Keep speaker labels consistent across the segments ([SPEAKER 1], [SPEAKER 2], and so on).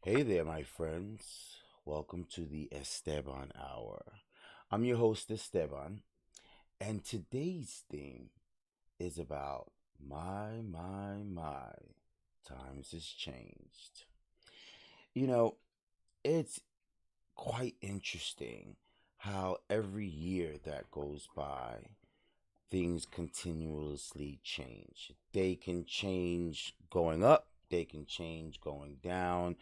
[SPEAKER 1] Hey there, my friends. Welcome to the Esteban Hour. I'm your host, Esteban, and today's theme is about my. Times has changed. You know, it's quite interesting how every year that goes by, things continuously change. They can change going up, they can change going down.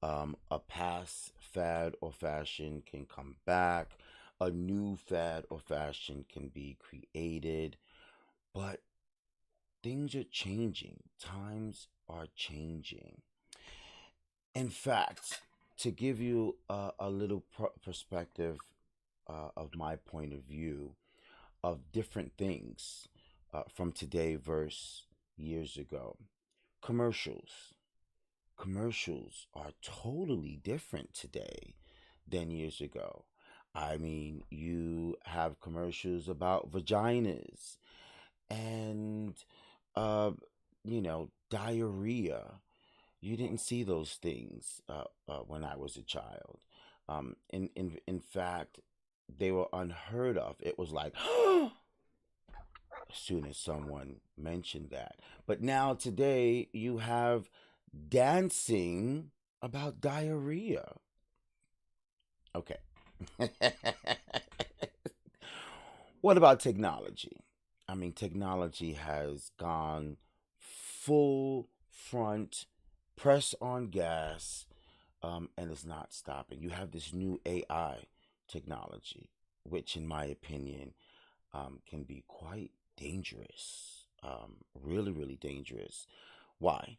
[SPEAKER 1] A past fad or fashion can come back, a new fad or fashion can be created, but things are changing, times are changing. In fact, to give you a little perspective of my point of view of different things from today versus years ago, commercials. Commercials are totally different today than years ago. I mean, you have commercials about vaginas and, uh, diarrhea. You didn't see those things when I was a child. In fact, they were unheard of. It was like, as soon as someone mentioned that. But now, today, you have dancing about diarrhea. Okay. What about technology? I mean, technology has gone full front, press on gas, and it's not stopping. You have this new AI technology, which, in my opinion, can be quite dangerous. Really, really dangerous. Why?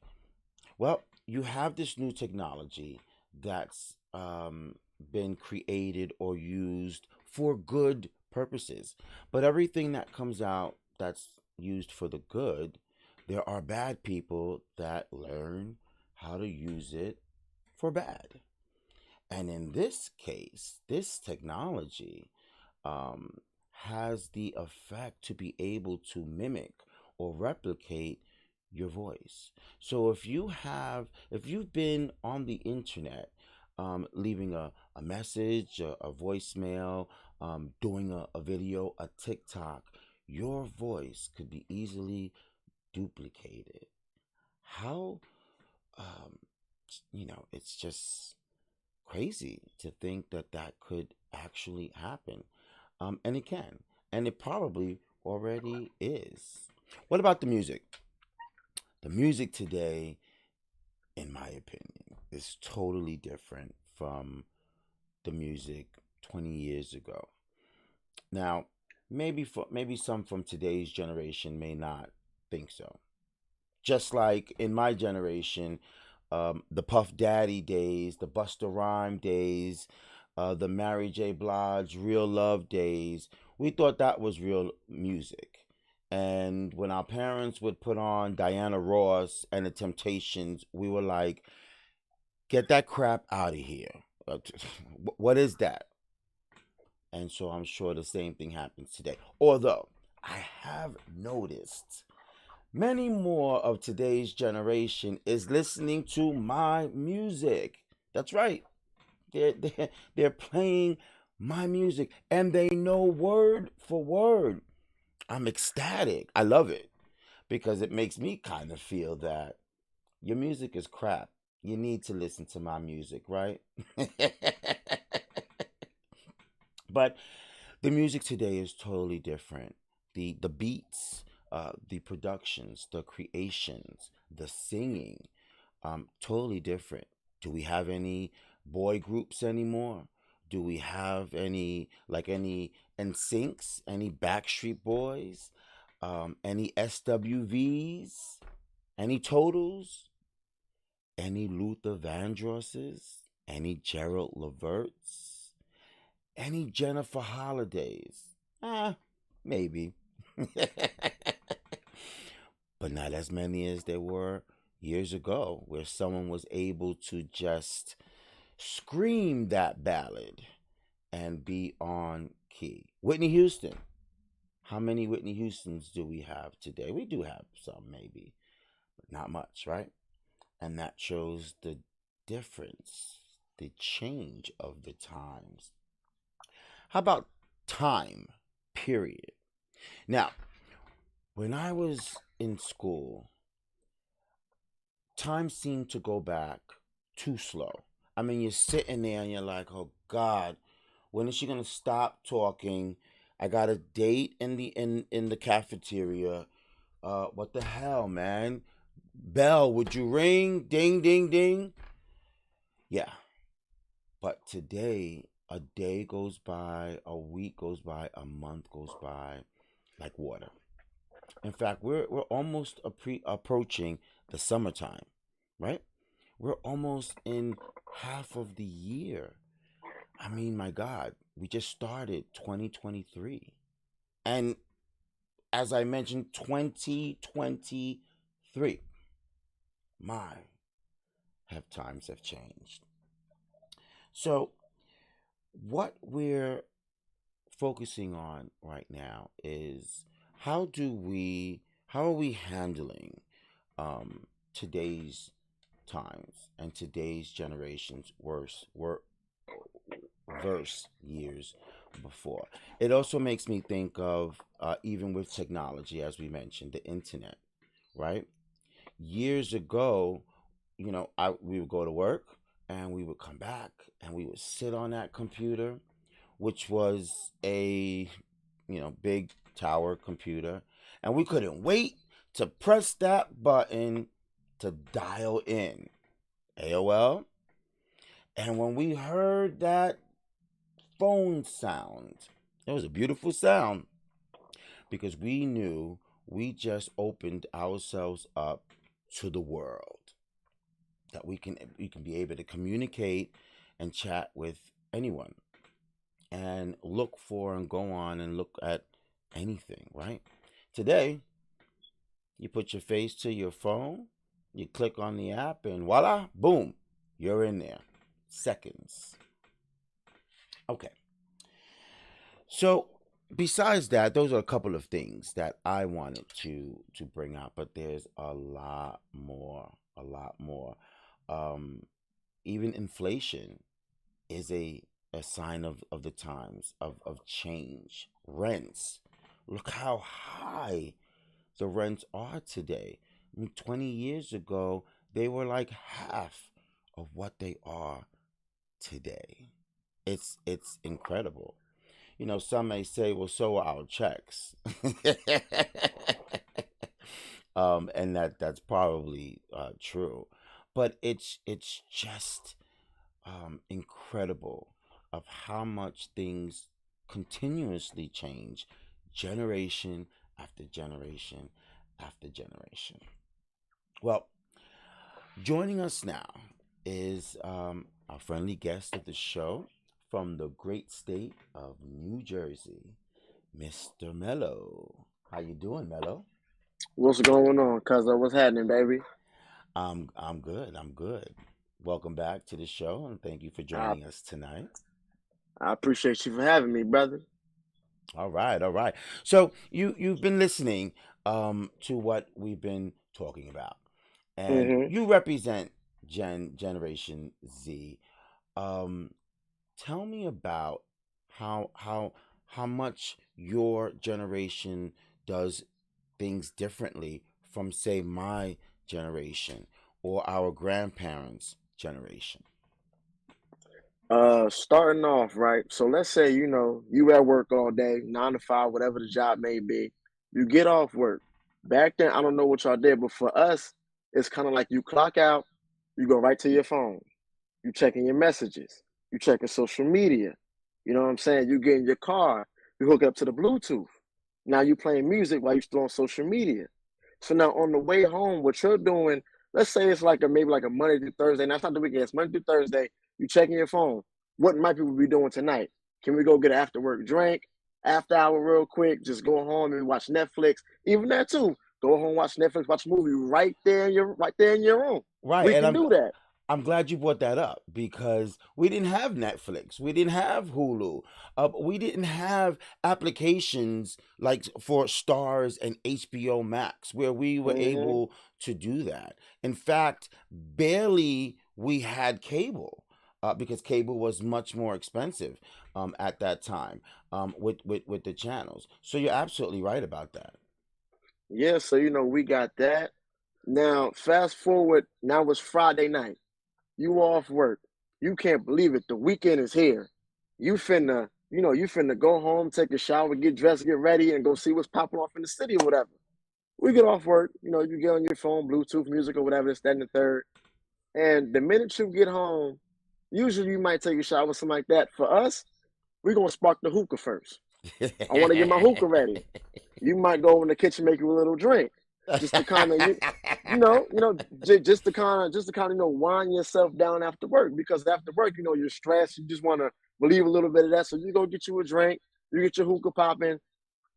[SPEAKER 1] Well, you have this new technology that's been created or used for good purposes. But everything that comes out that's used for the good, there are bad people that learn how to use it for bad. And in this case, this technology um, has the effect to be able to mimic or replicate your voice. So if you've been on the internet, leaving a message, a voicemail, doing a video, a TikTok, your voice could be easily duplicated. How, um, it's just crazy to think that that could actually happen. And it can. And it probably already is. What about the music? The music today, in my opinion, is totally different from the music 20 years ago. Now, maybe some from today's generation may not think so. Just like in my generation, the Puff Daddy days, the Busta Rhyme days, the Mary J. Blige Real Love days, we thought that was real music. And when our parents would put on Diana Ross and the Temptations, we were like, get that crap out of here. What is that? And so I'm sure the same thing happens today. Although I have noticed many more of today's generation is listening to my music. That's right. They're playing my music and they know word for word. I'm ecstatic. I love it because it makes me kind of feel that your music is crap. You need to listen to my music, right? But the music today is totally different. The beats, the productions, the creations, the singing, totally different. Do we have any boy groups anymore? Do we have any NSYNCs, any Backstreet Boys, any SWVs, any Totals, any Luther Vandrosses, any Gerald Leverts, any Jennifer Holidays? Maybe. But not as many as there were years ago, where someone was able to just scream that ballad and be on key. Whitney Houston. How many Whitney Houstons do we have today? We do have some, maybe, but not much, right? And that shows the difference, the change of the times. How about time, period? Now, when I was in school, time seemed to go back too slow. I mean, you're sitting there and you're like, oh God, when is she gonna stop talking? I got a date in the cafeteria. What the hell, man? Bell, would you ring? Ding, ding, ding. Yeah, but today, a day goes by, a week goes by, a month goes by like water. In fact, we're almost approaching the summertime, right? We're almost in half of the year. I mean, my God, we just started 2023. And as I mentioned, 2023. My, have times have changed. So, what we're focusing on right now is how are we handling today's times and today's generations verse years before. It also makes me think of even with technology, as we mentioned, the internet, right? Years ago, we would go to work and we would come back and we would sit on that computer, which was a big tower computer, and we couldn't wait to press that button to dial in AOL. And when we heard that phone sound, it was a beautiful sound because we knew we just opened ourselves up to the world, that we can be able to communicate and chat with anyone and look for and go on and look at anything, right? Today, you put your face to your phone, you click on the app, and voila, boom, you're in there. Seconds. Okay. So, besides that, those are a couple of things that I wanted to bring up, but there's a lot more, a lot more. Um, Even inflation is a sign of the times of change. Rents. Look how high the rents are today. I mean, 20 years ago, they were like half of what they are today. It's incredible. Some may say, well, so are our checks. And that's probably true. But it's just incredible of how much things continuously change generation after generation after generation. Well, joining us now is our friendly guest of the show from the great state of New Jersey, Mr. Mello. How you doing, Mello?
[SPEAKER 2] What's going on, cuz? What's happening, baby?
[SPEAKER 1] I'm good. I'm good. Welcome back to the show, and thank you for
[SPEAKER 2] I
[SPEAKER 1] joining us tonight.
[SPEAKER 2] I appreciate you for having me, brother.
[SPEAKER 1] All right, all right. So you've been listening to what we've been talking about, and
[SPEAKER 2] hmm
[SPEAKER 1] you represent Generation Z. Um, Tell me about how much your generation does things differently from, say, my generation or our grandparents' generation.
[SPEAKER 2] Starting off, right? So let's say, you at work all day, 9 to 5, whatever the job may be. You get off work. Back then, I don't know what y'all did, but for us, it's kind of like you clock out, you go right to your phone. You checking your messages. You checking social media. You know what I'm saying? You get in your car, you hook up to the Bluetooth. Now you playing music while you still on social media. So now on the way home, what you're doing, let's say it's like maybe like a Monday through Thursday. Now it's not the weekend, it's Monday through Thursday. You checking your phone. What might people be doing tonight? Can we go get an after work drink, after hour real quick? Just go home and watch Netflix. Even that too. Go home, watch Netflix, watch a movie right there in your room.
[SPEAKER 1] Right,
[SPEAKER 2] We
[SPEAKER 1] and
[SPEAKER 2] can do that.
[SPEAKER 1] I'm glad you brought that up because we didn't have Netflix, we didn't have Hulu, we didn't have applications like for Stars and HBO Max where we were
[SPEAKER 2] hmm
[SPEAKER 1] able to do that. In fact, barely we had cable, because cable was much more expensive at that time, with the channels. So you're absolutely right about that.
[SPEAKER 2] Yeah, so we got that. Now, fast forward, now it's Friday night. You off work. You can't believe it. The weekend is here. You finna go home, take a shower, get dressed, get ready, and go see what's popping off in the city or whatever. We get off work, you get on your phone, Bluetooth music or whatever, this, that, and the third. And the minute you get home, usually you might take a shower, something like that. For us, we're gonna spark the hookah first. I want to get my hookah ready. You might go in the kitchen, make you a little drink, just to kind of just to kind of wind yourself down after work. Because after work, you're stressed. You just want to relieve a little bit of that. So you go get you a drink. You get your hookah popping.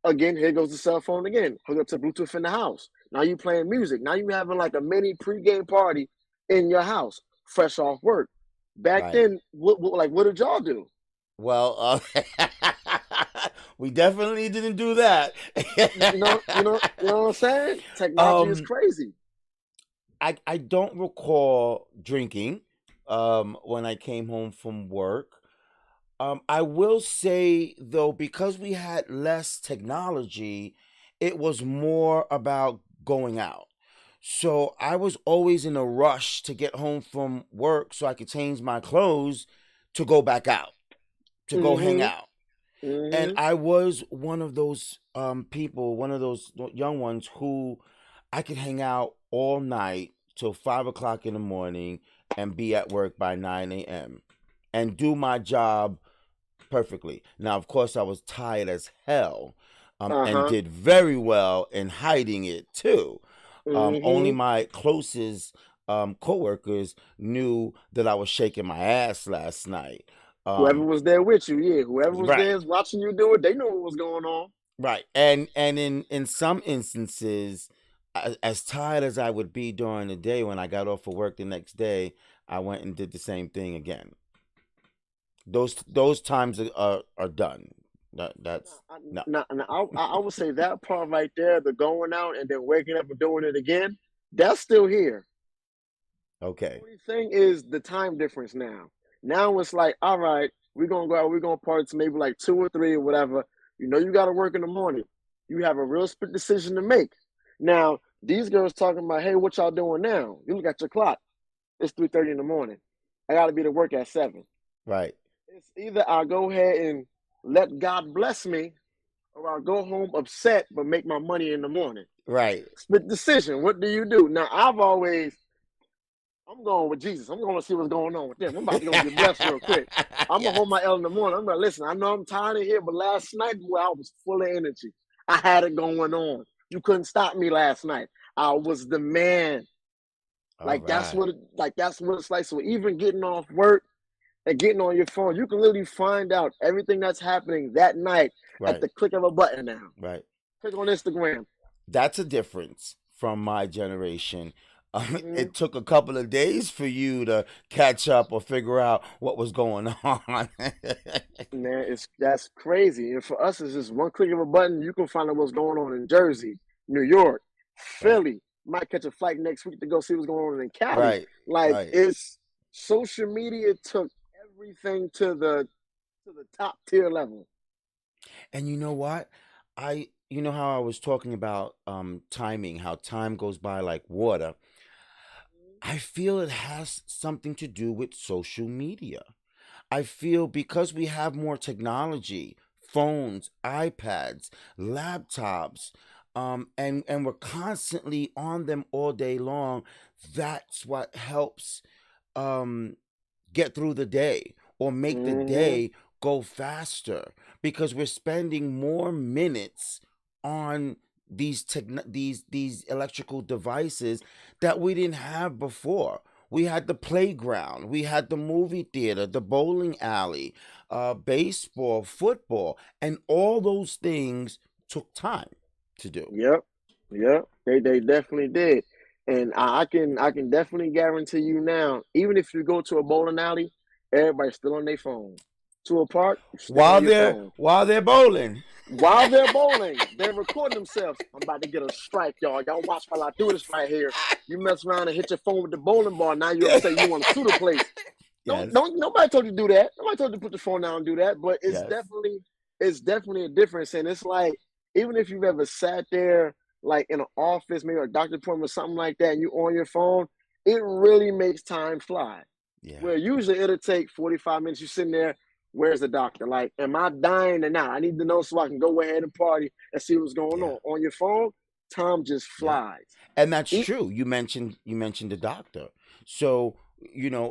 [SPEAKER 2] Again, here goes the cell phone again. Hook up to Bluetooth in the house. Now you playing music. Now you having like a mini pregame party in your house, fresh off work. Back
[SPEAKER 1] Right.
[SPEAKER 2] then, what did y'all do?
[SPEAKER 1] Well, we definitely didn't do that.
[SPEAKER 2] You know what I'm saying? Technology is
[SPEAKER 1] um,
[SPEAKER 2] crazy.
[SPEAKER 1] I don't recall drinking when I came home from work. I will say though, because we had less technology, it was more about going out. So I was always in a rush to get home from work so I could change my clothes to go back out, to go hang
[SPEAKER 2] Mm-hmm.
[SPEAKER 1] out. And
[SPEAKER 2] Mm-hmm.
[SPEAKER 1] I was one of those people, one of those young ones who I could hang out all night till 5 o'clock in the morning and be at work by 9 a.m. and do my job perfectly. Now, of course, I was tired as hell, and
[SPEAKER 2] Uh-huh.
[SPEAKER 1] did very well in hiding it too. Only
[SPEAKER 2] Mm-hmm.
[SPEAKER 1] my closest coworkers knew that I was shaking my ass last night.
[SPEAKER 2] Whoever
[SPEAKER 1] Um,
[SPEAKER 2] was there with you, yeah. Whoever was
[SPEAKER 1] right.
[SPEAKER 2] there is watching you do it, they knew what was going on.
[SPEAKER 1] Right. And in some instances, as tired as I would be during the day, when I got off of work the next day, I went and did the same thing again. Those times are done. That's no.
[SPEAKER 2] I would say that part right there, the going out and then waking up and doing it again, that's still here.
[SPEAKER 1] Okay.
[SPEAKER 2] Only thing is the time difference now. Now it's like, all right, we're gonna go out, we're gonna party to maybe like 2 or 3 or whatever. You gotta work in the morning. You have a real split decision to make. Now, these girls talking about, hey, what y'all doing now? You look at your clock. It's 3:30 in the morning. I gotta be to work at 7.
[SPEAKER 1] Right.
[SPEAKER 2] It's either I'll go ahead and let God bless me, or I'll go home upset but make my money in the morning.
[SPEAKER 1] Right.
[SPEAKER 2] Split decision. What do you do? Now I'm going with Jesus. I'm going to see what's going on with them. I'm about to go get blessed real quick. I'm gonna hold
[SPEAKER 1] Yes.
[SPEAKER 2] my L in the morning. I'm gonna listen. I know I'm tired of here, but last night, boy, I was full of energy. I had it going on. You couldn't stop me last night. I was the man.
[SPEAKER 1] All
[SPEAKER 2] Like that's
[SPEAKER 1] right.
[SPEAKER 2] what that's what it's like. So even getting off work and getting on your phone, you can literally find out everything that's happening that night at
[SPEAKER 1] Right.
[SPEAKER 2] the click of a button now.
[SPEAKER 1] Right.
[SPEAKER 2] Click on Instagram.
[SPEAKER 1] That's a difference from my generation.
[SPEAKER 2] Hmm.
[SPEAKER 1] It took a couple of days for you to catch up or figure out what was going on.
[SPEAKER 2] Man, that's crazy. And for us, it's just one click of a button. You can find out what's going on in Jersey, New York,
[SPEAKER 1] Right.
[SPEAKER 2] Philly. Might catch a flight next week to go see what's going on in Cali.
[SPEAKER 1] Right.
[SPEAKER 2] Like
[SPEAKER 1] Right.
[SPEAKER 2] it's social media took everything to the top tier level.
[SPEAKER 1] And you know what? You know how I was talking about timing, how time goes by like water. I feel it has something to do with social media. I feel because we have more technology, phones, iPads, laptops, and we're constantly on them all day long. That's what helps um, get through the day or make the
[SPEAKER 2] Hmm.
[SPEAKER 1] day go faster, because we're spending more minutes on these electrical devices that we didn't have before. We had the playground, we had the movie theater, the bowling alley, baseball, football, and all those things took time to do.
[SPEAKER 2] Yep, yep. They definitely did. And I can definitely guarantee you now, even if you go to a bowling alley, everybody's still on their phone. To a park, you're still on
[SPEAKER 1] while
[SPEAKER 2] your
[SPEAKER 1] they're
[SPEAKER 2] phone.
[SPEAKER 1] while they're bowling.
[SPEAKER 2] While they're bowling, they're recording themselves. I'm about to get a strike, y'all. Y'all watch while I do this right here. You mess around and hit your phone with the bowling ball. Now you're upset. You want to sue the place.
[SPEAKER 1] Yes.
[SPEAKER 2] Don't. Nobody told you to do that. Nobody told you to put the phone down and do that. But
[SPEAKER 1] Yes.
[SPEAKER 2] it's definitely a difference. And it's like, even if you've ever sat there, like in an office, maybe a doctor appointment or something like that, and you on your phone, it really makes time fly.
[SPEAKER 1] Yeah.
[SPEAKER 2] Where usually it'll take 45 minutes. You sitting there, where's the doctor? Like, am I dying or not? I need to know so I can go ahead and party and see what's going
[SPEAKER 1] Yeah.
[SPEAKER 2] on. On your phone, time just
[SPEAKER 1] Yeah.
[SPEAKER 2] flies.
[SPEAKER 1] And that's
[SPEAKER 2] E-
[SPEAKER 1] true. You mentioned the doctor. So,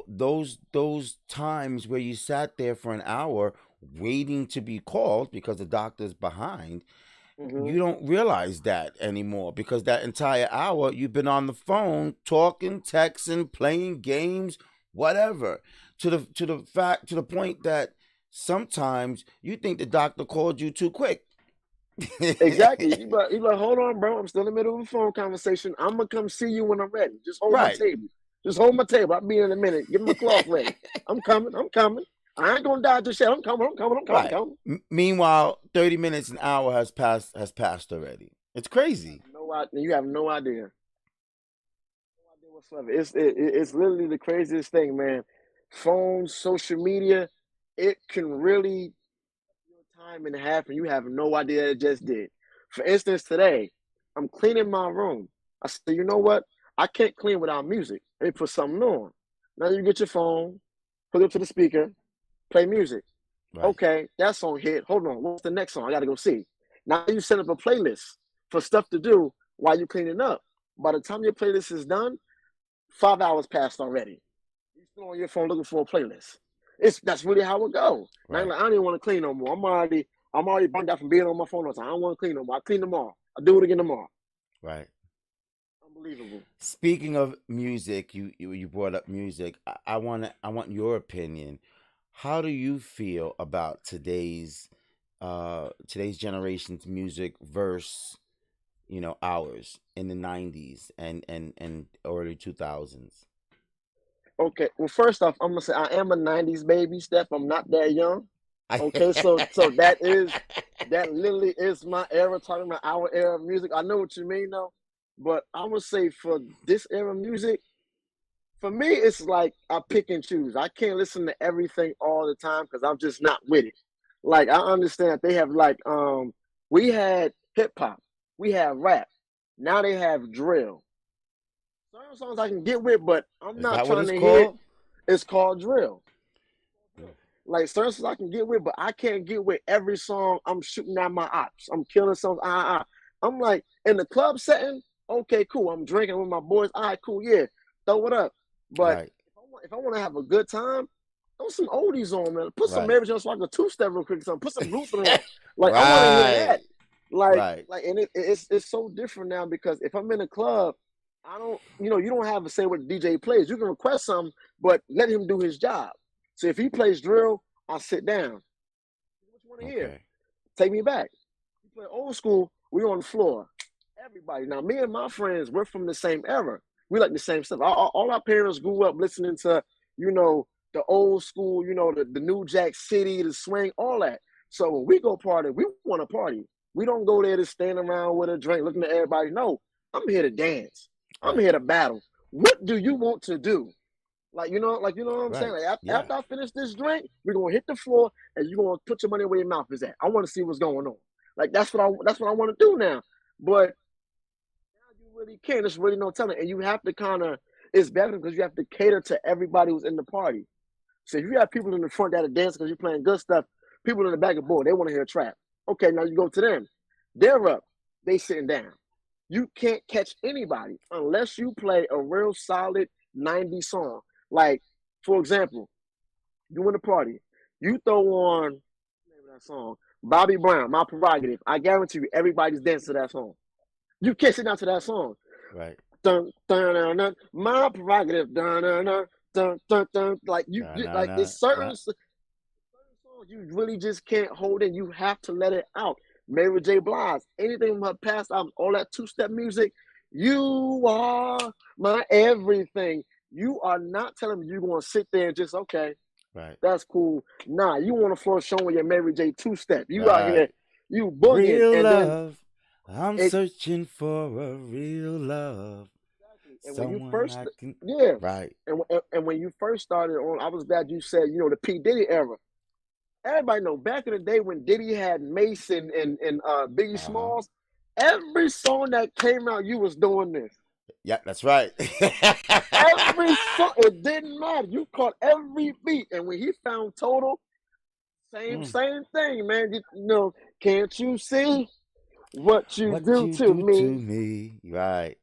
[SPEAKER 1] those times where you sat there for an hour waiting to be called because the doctor's behind,
[SPEAKER 2] mhm.
[SPEAKER 1] you don't realize that anymore because that entire hour you've been on the phone talking, texting, playing games, whatever. To the point that sometimes you think the doctor called you too quick.
[SPEAKER 2] Exactly. You like, hold on, bro. I'm still in the middle of a phone conversation. I'm gonna come see you when I'm ready. Just hold my
[SPEAKER 1] Right.
[SPEAKER 2] table. Just hold my table. I'll be in a minute. Get my cloth ready. I'm coming. I'm coming. I ain't gonna die just yet. I'm coming. I'm coming. I'm coming. I'm
[SPEAKER 1] Right.
[SPEAKER 2] coming.
[SPEAKER 1] Meanwhile, 30 minutes, an hour has passed already. It's crazy.
[SPEAKER 2] No idea. You have no idea. No idea whatsoever. It's literally the craziest thing, man. Phones, social media, it can really your time in half, and you have no idea it just did. For instance, today I'm cleaning my room. I said, you know what? I can't clean without music. Let me put something on. Now you get your phone, hook it up to the speaker, play music.
[SPEAKER 1] Right.
[SPEAKER 2] Okay, that song hit. Hold on, what's the next song? I gotta go see. Now you set up a playlist for stuff to do while you're cleaning up. By the time your playlist is done, 5 hours passed already. You still on your phone looking for a playlist. That's really how it goes. Now you're
[SPEAKER 1] Right.
[SPEAKER 2] like, I don't even want to clean no more. I'm already burned out from being on my phone all the time. I don't want to clean no more. I clean tomorrow. I'll do it again tomorrow.
[SPEAKER 1] Right.
[SPEAKER 2] Unbelievable.
[SPEAKER 1] Speaking of music, you brought up music. I want your opinion. How do you feel about today's generation's music versus ours in the 90s and early 2000s?
[SPEAKER 2] Okay, well, first off, I'm gonna say I am a '90s baby, Steph. I'm not that young.
[SPEAKER 1] I
[SPEAKER 2] Okay, so that literally is my era, talking about our era of music. I know what you mean though, but I would say for this era of music, for me, it's like I pick and choose. I can't listen to everything all the time because I'm just not with it. Like I understand they have like we had hip hop, we have rap, now they have drill. Certain songs I can get with, but I'm
[SPEAKER 1] Is
[SPEAKER 2] not
[SPEAKER 1] that what
[SPEAKER 2] trying
[SPEAKER 1] it's
[SPEAKER 2] to hear.
[SPEAKER 1] called?
[SPEAKER 2] It's called drill. Like certain songs I can get with, but I can't get with every song. I'm shooting at my ops. I'm killing some. I'm like in the club setting. Okay, cool. I'm drinking with my boys. All right, cool. Yeah, throw it up. But
[SPEAKER 1] Right.
[SPEAKER 2] if I want to have a good time, throw some oldies on, man. Put some
[SPEAKER 1] Right.
[SPEAKER 2] Mary J. So I can two step real quick. Something. Put some Luther on. Like I want to hear
[SPEAKER 1] Right.
[SPEAKER 2] that. Like
[SPEAKER 1] Right.
[SPEAKER 2] like, and it's so different now because if I'm in a club, I don't. You don't have to say what the DJ plays. You can request something, but let him do his job. So if he plays drill, I'll sit down. What you want to hear?
[SPEAKER 1] Okay.
[SPEAKER 2] Take me back. You play old school, we on the floor. Everybody. Now, me and my friends, we're from the same era. We like the same stuff. All our parents grew up listening to, the old school, the New Jack City, the swing, all that. So when we go party, we want to party. We don't go there to stand around with a drink looking at everybody. No, I'm here to dance. I'm
[SPEAKER 1] Right.
[SPEAKER 2] here to battle. What do you want to do? Like what I'm saying.
[SPEAKER 1] Right.
[SPEAKER 2] Like
[SPEAKER 1] Yeah.
[SPEAKER 2] after I finish this drink, we're gonna hit the floor and you're gonna put your money where your mouth is at. I want to see what's going on. Like that's what I want to do now. But now you really can't. There's really no telling, and you have to kind of. It's better because you have to cater to everybody who's in the party. So if you have people in the front that are dancing because you're playing good stuff, people in the back of the board they want to hear a trap. Okay, now you go to them. They're up. They sitting down. You can't catch anybody unless you play a real solid '90s song. Like, for example, you in a party, you throw on name of that song, Bobby Brown, My Prerogative. I guarantee you, everybody's dancing to that song. You can't sit down to that song.
[SPEAKER 1] Right.
[SPEAKER 2] Dun dun dun dun. My Prerogative. Dun dun dun dun dun dun. Like
[SPEAKER 1] No, no,
[SPEAKER 2] like
[SPEAKER 1] no.
[SPEAKER 2] it's
[SPEAKER 1] Yeah.
[SPEAKER 2] certain songs you really just can't hold in. You have to let it out. Mary J. Blige, anything from her past albums, all that two-step music. You are my everything. You are not telling me you're gonna sit there and just okay.
[SPEAKER 1] Right.
[SPEAKER 2] That's cool. Nah, you on the floor showing your Mary J two step. You out here
[SPEAKER 1] Right.
[SPEAKER 2] You boogieing,
[SPEAKER 1] Real
[SPEAKER 2] and then
[SPEAKER 1] love. I'm
[SPEAKER 2] it
[SPEAKER 1] searching for a real love.
[SPEAKER 2] exactly. And when you
[SPEAKER 1] Someone
[SPEAKER 2] first,
[SPEAKER 1] I can.
[SPEAKER 2] yeah,
[SPEAKER 1] Right.
[SPEAKER 2] and when you first started on, I was glad you said, the P Diddy era. Everybody know back in the day when Diddy had Mason and Biggie
[SPEAKER 1] Uh huh.
[SPEAKER 2] Smalls, every song that came out, you was doing this.
[SPEAKER 1] Yeah, that's right.
[SPEAKER 2] Every song, it didn't matter. You caught every beat, and when he found Total,
[SPEAKER 1] Mm.
[SPEAKER 2] same thing, man. Can't you see what you
[SPEAKER 1] What
[SPEAKER 2] do
[SPEAKER 1] you
[SPEAKER 2] to
[SPEAKER 1] do to
[SPEAKER 2] me?
[SPEAKER 1] me. Right.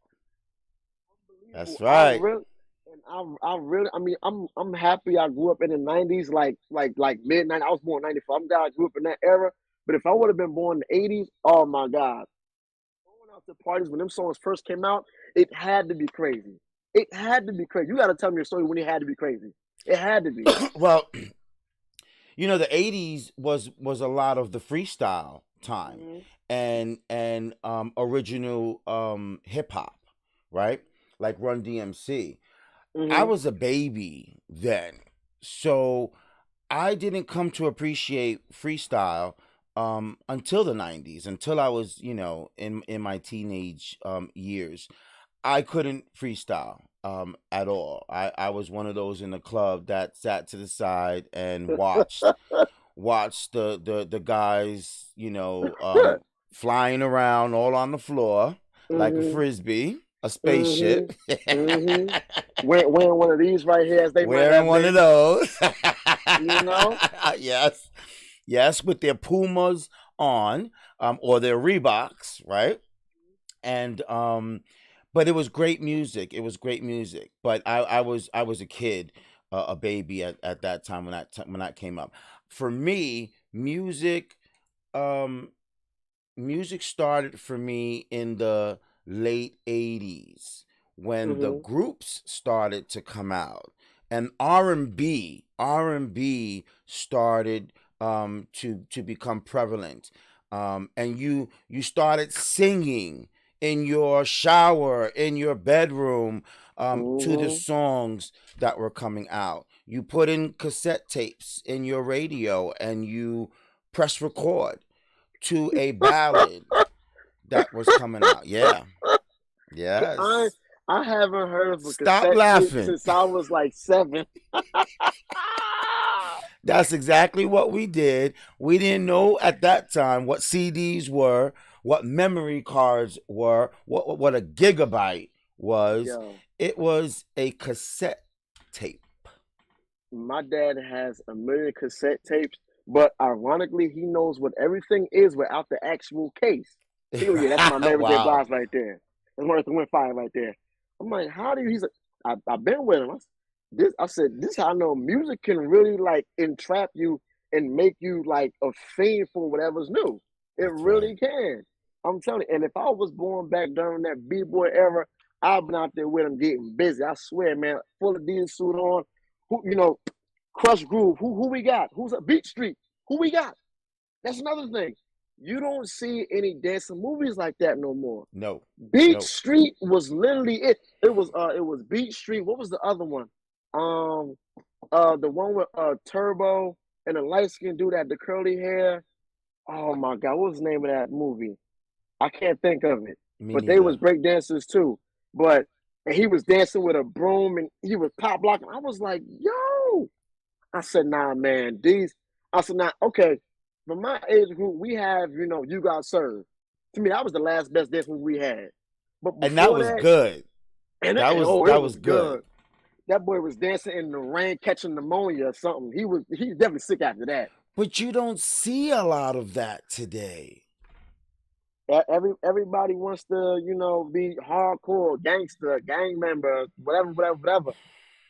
[SPEAKER 1] That's
[SPEAKER 2] Unbelievable. I
[SPEAKER 1] right.
[SPEAKER 2] really, and I really, I mean, I'm happy I grew up in the '90s, like mid '90s. I was born '94. I'm glad I grew up in that era. But if I would have been born in the '80s, oh my God, going out to parties when them songs first came out, it had to be crazy. It had to be crazy. You got to tell me your story when it had to be crazy. It had to be.
[SPEAKER 1] Well, the 80s was a lot of the freestyle time
[SPEAKER 2] Hmm.
[SPEAKER 1] and original hip hop, right? Like Run DMC. I
[SPEAKER 2] Hmm.
[SPEAKER 1] was a baby then. So I didn't come to appreciate freestyle until the 90s, until I was, in my teenage years. I couldn't freestyle at all. I was one of those in the club that sat to the side and watched the guys, flying around all on the floor like a
[SPEAKER 2] Hmm.
[SPEAKER 1] frisbee, a
[SPEAKER 2] Hmm.
[SPEAKER 1] spaceship.
[SPEAKER 2] Hmm. Wearing one of these right here, as they might
[SPEAKER 1] Wearing
[SPEAKER 2] have
[SPEAKER 1] one of
[SPEAKER 2] been.
[SPEAKER 1] those.
[SPEAKER 2] You know.
[SPEAKER 1] Yes. Yes, with their Pumas on, or their Reeboks, right? And but it was great music. It was great music. But I was a kid, a baby at that time when that came up. For me, um music started for me in the late 80s when the
[SPEAKER 2] Hmm.
[SPEAKER 1] groups started to come out, and R&B started to become prevalent, and you started singing in your shower, in your bedroom, to the
[SPEAKER 2] Hmm.
[SPEAKER 1] songs that were coming out. You put in cassette tapes in your radio and you press record to a ballad that was coming out. Yeah.
[SPEAKER 2] I
[SPEAKER 1] Yes.
[SPEAKER 2] I haven't heard of a
[SPEAKER 1] Stop
[SPEAKER 2] cassette tape
[SPEAKER 1] laughing.
[SPEAKER 2] since I was like 7.
[SPEAKER 1] That's exactly what we did. We didn't know at that time what CDs were, what memory cards were, what a gigabyte was.
[SPEAKER 2] Yo,
[SPEAKER 1] It was a cassette tape.
[SPEAKER 2] my dad has a million cassette tapes, but ironically, he knows what everything is without the actual case. He go, yeah, that's my Mary J.
[SPEAKER 1] Wow.
[SPEAKER 2] Blige right there. That's Martha Winfire right there. I'm like, how do you? He's like, I've been with him. I said, this is how I know music can really like entrap you and make you like a fiend for whatever's new. It
[SPEAKER 1] That's right.
[SPEAKER 2] really can. I'm telling you. And if I was born back during that B-boy era, I've been out there with him getting busy. I swear, man, full of Adidas suit on. Who, Crush Groove. Who we got? Who's a Beat Street? Who we got? That's another thing. You don't see any dancing movies like that no more.
[SPEAKER 1] No.
[SPEAKER 2] Beat
[SPEAKER 1] No.
[SPEAKER 2] Street was literally it. It was Beat Street. What was the other one? Um the one with Turbo and the light skinned dude had the curly hair. Oh my god, what was the name of that movie? I can't think of it.
[SPEAKER 1] Me
[SPEAKER 2] But they was
[SPEAKER 1] neither.
[SPEAKER 2] break dancers too. But and he was dancing with a broom and he was pop blocking. I was like, yo, I said, nah, man, these. I said, nah, okay. For my age group, we have, You Got Served. To me, that was the last best dance movie we had. But
[SPEAKER 1] And that
[SPEAKER 2] before
[SPEAKER 1] was
[SPEAKER 2] that,
[SPEAKER 1] good. That
[SPEAKER 2] and
[SPEAKER 1] was
[SPEAKER 2] oh,
[SPEAKER 1] that
[SPEAKER 2] it
[SPEAKER 1] was
[SPEAKER 2] was
[SPEAKER 1] good.
[SPEAKER 2] good. That boy was dancing in the rain, catching pneumonia or something. He's definitely sick after that.
[SPEAKER 1] But you don't see a lot of that today.
[SPEAKER 2] Everybody wants to, be hardcore, gangster, gang member, whatever, whatever, whatever.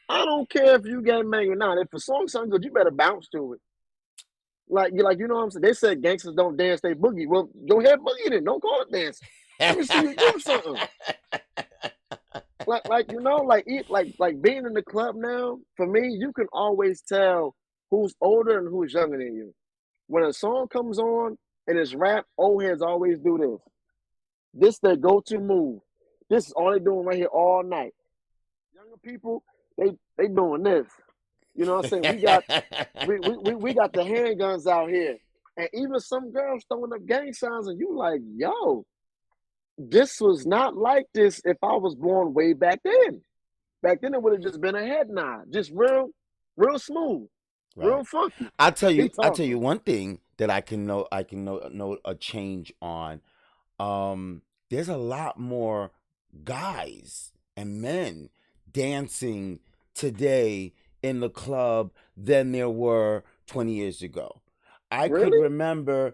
[SPEAKER 2] I don't care if you gang bang or not. If a song sounds good, you better bounce to it. You know what I'm saying? They said gangsters don't dance, they boogie. Well, go ahead, boogie then. Don't call it dance. Let me see you do something. Like being in the club now. For me, you can always tell who's older and who's younger than you. When a song comes on and it's rap, old heads always do this. This their go-to move. This is all they doing right here all night. Younger people, they doing this. You know what I'm saying? We got the handguns out here. And even some girls throwing up gang signs, and you like, yo, this was not like this if I was born way back then. Back then, it would have just been a head nod, just real smooth,
[SPEAKER 1] Right.
[SPEAKER 2] real funky.
[SPEAKER 1] I
[SPEAKER 2] He
[SPEAKER 1] tell you
[SPEAKER 2] talking.
[SPEAKER 1] one thing that I can know a change on. There's a lot more guys and men dancing today in the club than there were 20 years ago. I could
[SPEAKER 2] Really?
[SPEAKER 1] remember,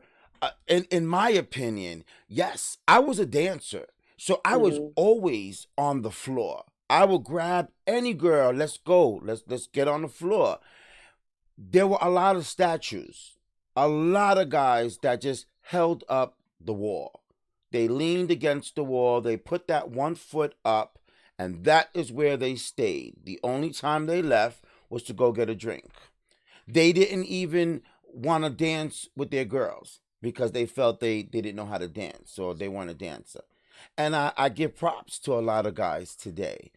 [SPEAKER 1] in my opinion, yes, I was a dancer. So I was
[SPEAKER 2] Hmm.
[SPEAKER 1] always on the floor. I would grab any girl, let's go, let's get on the floor. There were a lot of statues, a lot of guys that just held up the wall. They leaned against the wall, they put that one foot up, and that is where they stayed. The only time they left was to go get a drink. They didn't even want to dance with their girls because they felt they didn't know how to dance or they weren't a dancer. And I give props to a lot of guys today.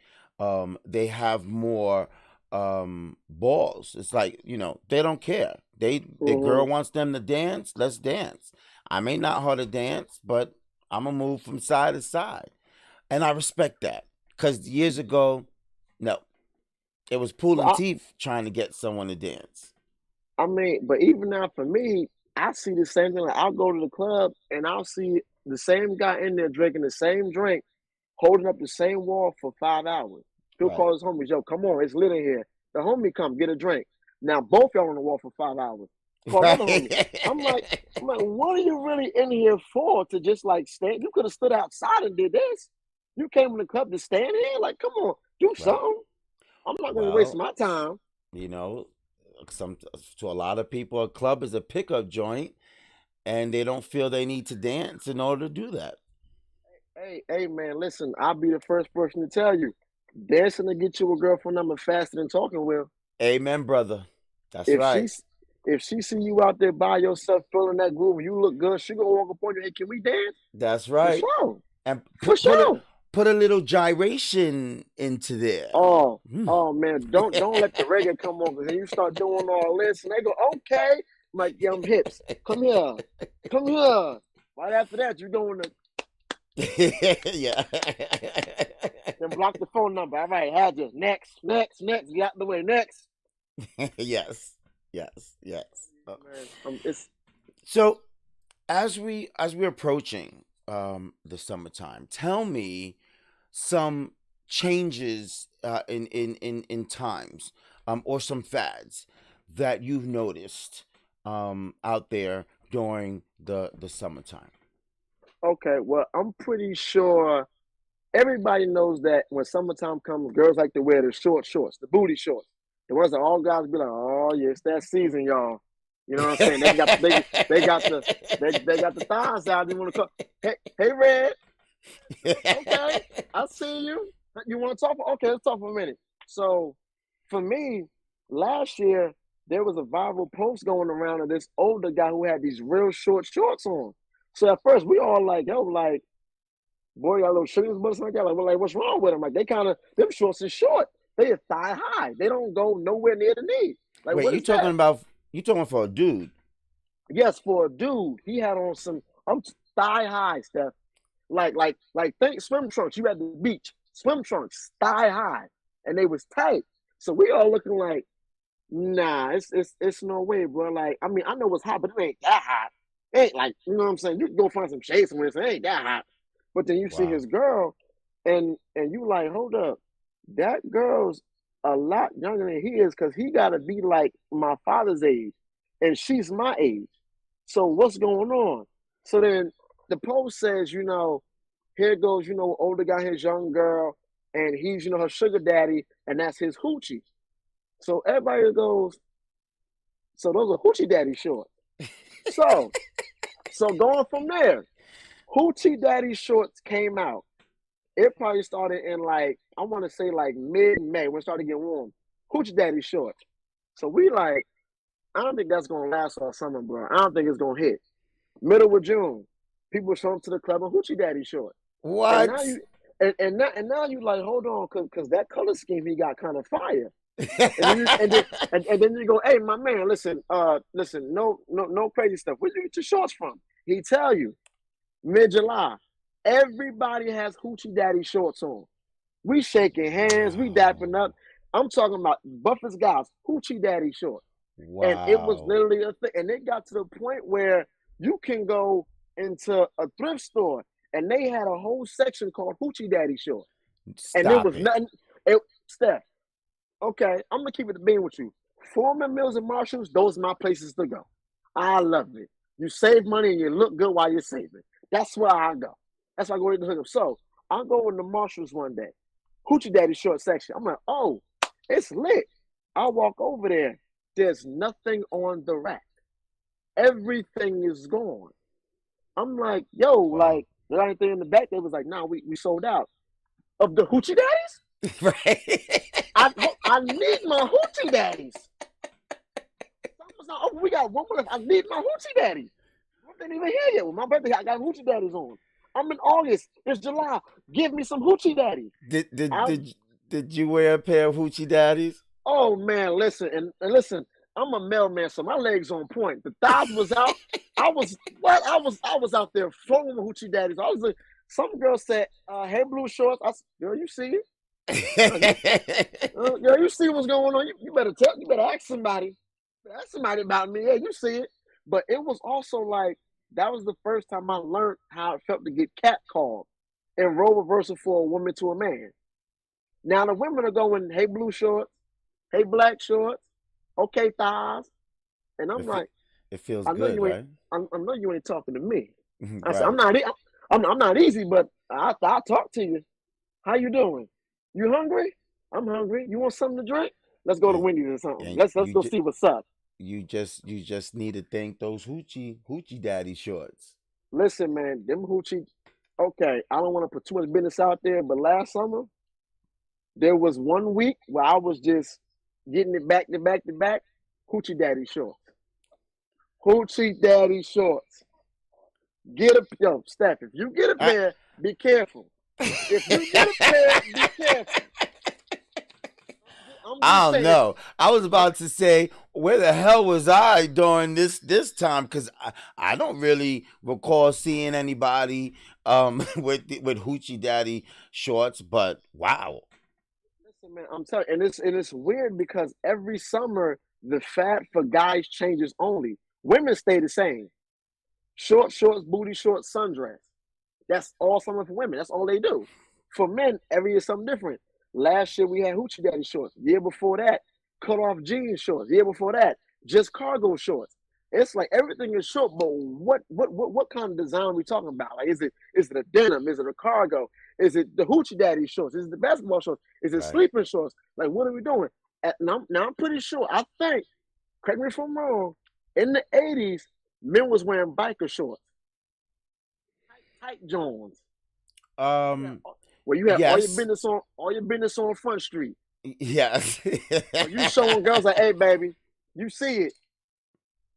[SPEAKER 1] They have more balls. It's like, they don't care. The
[SPEAKER 2] Hmm.
[SPEAKER 1] girl wants them to dance, let's dance. I may not know how to dance, but I'm gonna move from side to side. And I respect that. Cause years ago, no. It was pulling
[SPEAKER 2] But
[SPEAKER 1] teeth trying to get someone to dance.
[SPEAKER 2] I mean, but even now for me, I see the same thing. Like I'll go to the club and I'll see the same guy in there drinking the same drink, holding up the same wall for 5 hours. He'll
[SPEAKER 1] Right.
[SPEAKER 2] call his homies, yo, come on, it's lit in here. The homie come, get a drink. Now both y'all on the wall for 5 hours. Call another homie. I'm like,
[SPEAKER 1] Right.
[SPEAKER 2] I'm like, what are you really in here for? To just like stand? You could have stood outside and did this. You came in the club to stand here? Like, come on, do
[SPEAKER 1] Right.
[SPEAKER 2] something. I'm not gonna waste
[SPEAKER 1] Well,
[SPEAKER 2] my time.
[SPEAKER 1] you know, some to a lot of people, a club is a pickup joint, and they don't feel they need to dance in order to do that.
[SPEAKER 2] Hey, man, listen, I'll be the first person to tell you, dancing to get you a girlfriend number faster than talking will.
[SPEAKER 1] Amen, brother. That's
[SPEAKER 2] If
[SPEAKER 1] right.
[SPEAKER 2] she's if she see you out there by yourself feeling that groove and you look good, she gonna walk up on you, hey, can we dance?
[SPEAKER 1] That's
[SPEAKER 2] For
[SPEAKER 1] right.
[SPEAKER 2] sure.
[SPEAKER 1] And
[SPEAKER 2] For sure.
[SPEAKER 1] put a little gyration into there.
[SPEAKER 2] Oh,
[SPEAKER 1] Mm.
[SPEAKER 2] oh man, don't let the reggae come on because then you start doing all this and they go, okay. I'm like, yum hips, come here, come here. Right after that, you're doing the
[SPEAKER 1] Yeah.
[SPEAKER 2] then block the phone number. All right, had you. Next. Get out the way. Next.
[SPEAKER 1] Yes. Yes. Yes.
[SPEAKER 2] Man, it's
[SPEAKER 1] So as we're approaching the summertime, tell me some changes in times, or some fads that you've noticed out there during the summertime.
[SPEAKER 2] okay. Well, I'm pretty sure everybody knows that when summertime comes, girls like to wear the short shorts, the booty shorts. The ones that all guys be like, oh yeah, it's that season, y'all. You know what I'm saying? They got the thighs out. You want to come? Hey, Red. Okay, I see you. You want to talk? Okay, let's talk for a minute. So, for me, last year there was a viral post going around of this older guy who had these real short shorts on. So at first we all like, yo, like, boy, y'all little sugar or something like that. Like, well, like, what's wrong with them? Like, they kind of them shorts is short. They are thigh high. They don't go nowhere near the knee. Like,
[SPEAKER 1] Wait,
[SPEAKER 2] what is that?
[SPEAKER 1] you talking for a dude?
[SPEAKER 2] Yes, for a dude, he had on some thigh high stuff. Like think swim trunks. You at the beach, swim trunks, thigh high, and they was tight. So we all looking like, nah, it's no way, bro. Like, I mean, I know it's hot, but it ain't that hot. It ain't like, you know what I'm saying? You can go find some shade somewhere, so it ain't that hot. But then you see
[SPEAKER 1] Wow.
[SPEAKER 2] his girl, and you like, hold up, that girl's a lot younger than he is, because he gotta be like my father's age, and she's my age. So what's going on? So then the post says, here goes, older guy, his young girl, and he's, her sugar daddy, and that's his hoochie. So everybody goes, so those are hoochie daddy shorts. So, so going from there, hoochie daddy shorts came out. It probably started in like, I want to say like mid-May when it started getting warm. Hoochie daddy shorts. So we like, I don't think that's gonna last all summer, bro. I don't think it's gonna hit. Middle of June, people show up to the club in hoochie daddy shorts. And now
[SPEAKER 1] What?
[SPEAKER 2] you and now you like, hold on, cause that color scheme he got kind of fire. And then and then you go, hey, my man, listen, no crazy stuff. Where you get your shorts from? He tell you, mid-July, everybody has hoochie daddy shorts on. We shaking hands, we
[SPEAKER 1] Wow.
[SPEAKER 2] dapping up. I'm talking about Buffett's guys, hoochie daddy shorts. And it was
[SPEAKER 1] Wow.
[SPEAKER 2] literally a thing. And it got to the point where you can go into a thrift store and they had a whole section called hoochie daddy shorts. And there
[SPEAKER 1] Stop
[SPEAKER 2] was
[SPEAKER 1] it.
[SPEAKER 2] nothing. Steph, okay, I'm gonna keep it being with you. Foreman Mills and Marshalls, those are my places to go. I love it. You save money and you look good while you're saving. That's where I go. That's why I go to the hookup. So I'm going to Marshalls one day. Hoochie Daddy short section. I'm like, oh, it's lit. I walk over there. There's nothing on the rack. Everything is gone. I'm like, yo,
[SPEAKER 1] Wow.
[SPEAKER 2] like, there anything in the back? They was like, nah, we sold out. Of the Hoochie Daddies?
[SPEAKER 1] Right.
[SPEAKER 2] I need my Hoochie Daddies. Oh, we got one more. I need my Hoochie Daddy. I didn't even hear yet. With my birthday, I got Hoochie Daddies on. I'm in August. It's July. Give me some Hoochie Daddy.
[SPEAKER 1] Did did
[SPEAKER 2] I,
[SPEAKER 1] did did you wear a pair of hoochie daddies?
[SPEAKER 2] oh man, listen and listen. I'm a mailman, so my legs on point. The thighs was out. I was out there flowing with Hoochie Daddies. I was like, some girl said, "Hey, blue shorts." I said, "Girl, you see it? Girl, you see what's going on? You better tell. You better ask somebody. Ask somebody about me. Yeah, you see it." But it was also like that was the first time I learned how it felt to get catcalled and role reversal for a woman to a man. Now the women are going, "Hey, blue shorts. Hey, black shorts. Okay, thighs." And I'm
[SPEAKER 1] it, fe-
[SPEAKER 2] like,
[SPEAKER 1] it feels
[SPEAKER 2] I know
[SPEAKER 1] good,
[SPEAKER 2] you ain't.
[SPEAKER 1] right?
[SPEAKER 2] I know you ain't talking to me. I said,
[SPEAKER 1] Right.
[SPEAKER 2] I'm not easy, but I'll talk to you. How you doing? You hungry? I'm hungry. You want something to drink? Let's go to
[SPEAKER 1] And
[SPEAKER 2] Wendy's or something.
[SPEAKER 1] and
[SPEAKER 2] Let's go see what's up.
[SPEAKER 1] you just need to thank those hoochie daddy shorts.
[SPEAKER 2] Listen, man, them hoochie. Okay, I don't want to put too much business out there, but last summer there was one week where I was just getting it back to back to back. Hoochie daddy shorts. Hoochie daddy shorts. Get a Steph. If you get a
[SPEAKER 1] I,
[SPEAKER 2] pair, be careful. If you get a pair, be careful. I'm just
[SPEAKER 1] I don't
[SPEAKER 2] saying.
[SPEAKER 1] know. I was
[SPEAKER 2] I'm,
[SPEAKER 1] about to say, where the hell was I during this time? Because I don't really recall seeing anybody with hoochie daddy shorts. But wow,
[SPEAKER 2] listen, man, I'm telling you, and it's weird because every summer the fad for guys changes only. Women stay the same. Short shorts, booty shorts, sundress. That's all summer for women. That's all they do. For men, every year something different. Last year we had hoochie daddy shorts. Year before that, cut off jeans shorts. Year before that, just cargo shorts. It's like everything is short, but what kind of design are we talking about? Like, is it a denim? Is it a cargo? Is it the hoochie daddy shorts? Is it the basketball shorts? Is it
[SPEAKER 1] right?
[SPEAKER 2] sleeping shorts? Like, what are we doing? Now I'm pretty sure. I think, correct me if I'm wrong. In the '80s, men was wearing biker shorts, tight Jones. You had
[SPEAKER 1] Um,
[SPEAKER 2] where you had
[SPEAKER 1] yes,
[SPEAKER 2] all your business on Front Street.
[SPEAKER 1] yes,
[SPEAKER 2] Where you showing girls like, hey baby, you see it.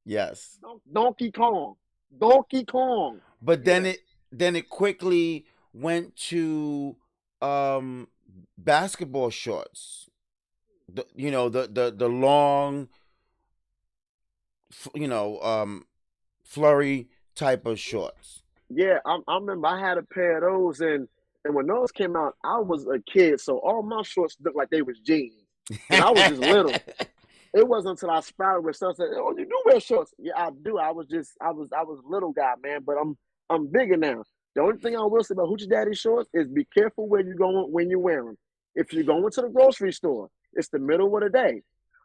[SPEAKER 1] yes.
[SPEAKER 2] Donkey Kong. Donkey Kong.
[SPEAKER 1] But
[SPEAKER 2] Yeah.
[SPEAKER 1] then it quickly went to um basketball shorts. The long flurry type of shorts.
[SPEAKER 2] Yeah, I remember I had a pair of those and when those came out, I was a kid, so all my shorts looked like they was jeans. And I was just little. It wasn't until I sprouted with stuff said, "Oh, you do wear shorts?" Yeah, I do. I was little guy, man, but I'm bigger now. The only thing I will say about hoochie daddy shorts is be careful where you going when you wear them. If you're going to the grocery store, it's the middle of the day.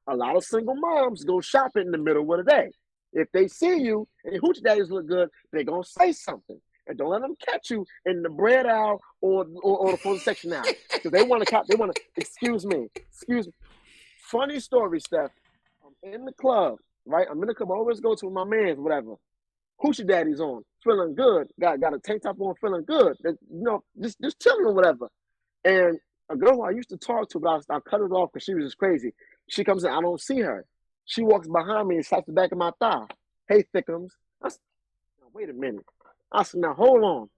[SPEAKER 2] A lot of single moms go shopping in the middle of the day. If they see you and your hoochie daddies look good, they're gonna say something. And don't let them catch you in the bread aisle or the frozen section aisle. Because they wanna excuse me. Funny story, Steph. I'm in the club, right? I'm in the club. I always go to with my man's, whatever. Hoochie Daddy's on, feeling good. Got a tank top on, feeling good. Just chilling or whatever. And a girl who I used to talk to, but I cut it off because she was just crazy. She comes in, I don't see her. She walks behind me and slaps the back of my thigh. Hey, Thickums. I said, now, wait a minute. I said, now hold on.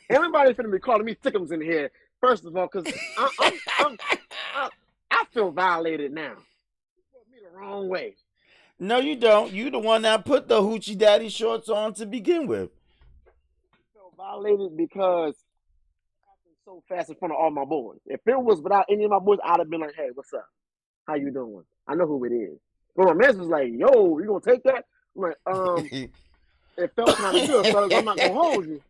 [SPEAKER 2] Everybody's gonna be calling me Thickums in here. First of all, because I, I'm I feel violated now. wrong way.
[SPEAKER 1] No, you don't. You the one that put the hoochie daddy shorts on to begin with.
[SPEAKER 2] I felt violated because it happened so fast in front of all my boys. If it was without any of my boys, I'd have been like, "Hey, what's up? How you doing? I know who it is." But my man was like, "Yo, you gonna take that?" I'm like, it felt kind of good, fellas. I'm not gonna hold you.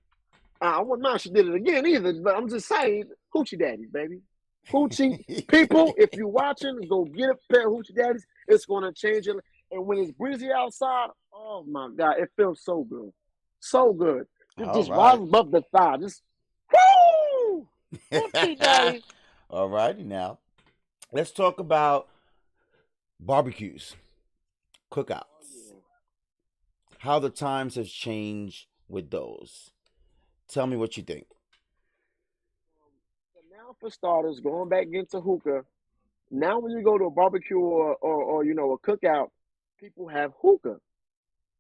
[SPEAKER 2] I wouldn't mind she did it again either, but I'm just saying, hoochie daddies, baby. Hoochie people, if you're watching, go get a pair of hoochie daddies. It's gonna change it. And when it's breezy outside, oh my god, it feels so good, so good.
[SPEAKER 1] All
[SPEAKER 2] Just rise
[SPEAKER 1] right.
[SPEAKER 2] above the thigh, just woo, hoochie daddy.
[SPEAKER 1] All righty now. Let's talk about barbecues, cookouts.
[SPEAKER 2] Yeah.
[SPEAKER 1] How the times have changed with those. Tell me what you think.
[SPEAKER 2] So now, for starters, going back into hookah. Now, when you go to a barbecue or a cookout, people have hookah.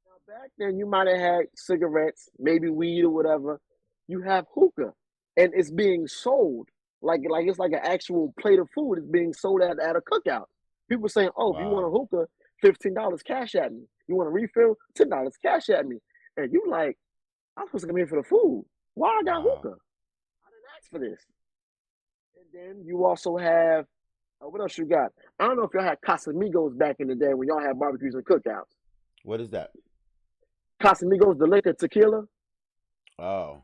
[SPEAKER 2] Now, back then, you might have had cigarettes, maybe weed or whatever. You have hookah, and it's being sold like it's like an actual plate of food is being sold at a cookout. People saying, "Oh, if you want a
[SPEAKER 1] Wow.
[SPEAKER 2] hookah, $15, cash at me. You want a refill, $10, cash at me." And you like, I'm supposed to come here for the food. Why I got
[SPEAKER 1] Wow.
[SPEAKER 2] hookah? I didn't ask for this. And then you also have what else you got? I don't know if y'all had Casamigos back in the day when y'all had barbecues and cookouts.
[SPEAKER 1] What is that?
[SPEAKER 2] Casamigos, the liquor tequila.
[SPEAKER 1] Oh.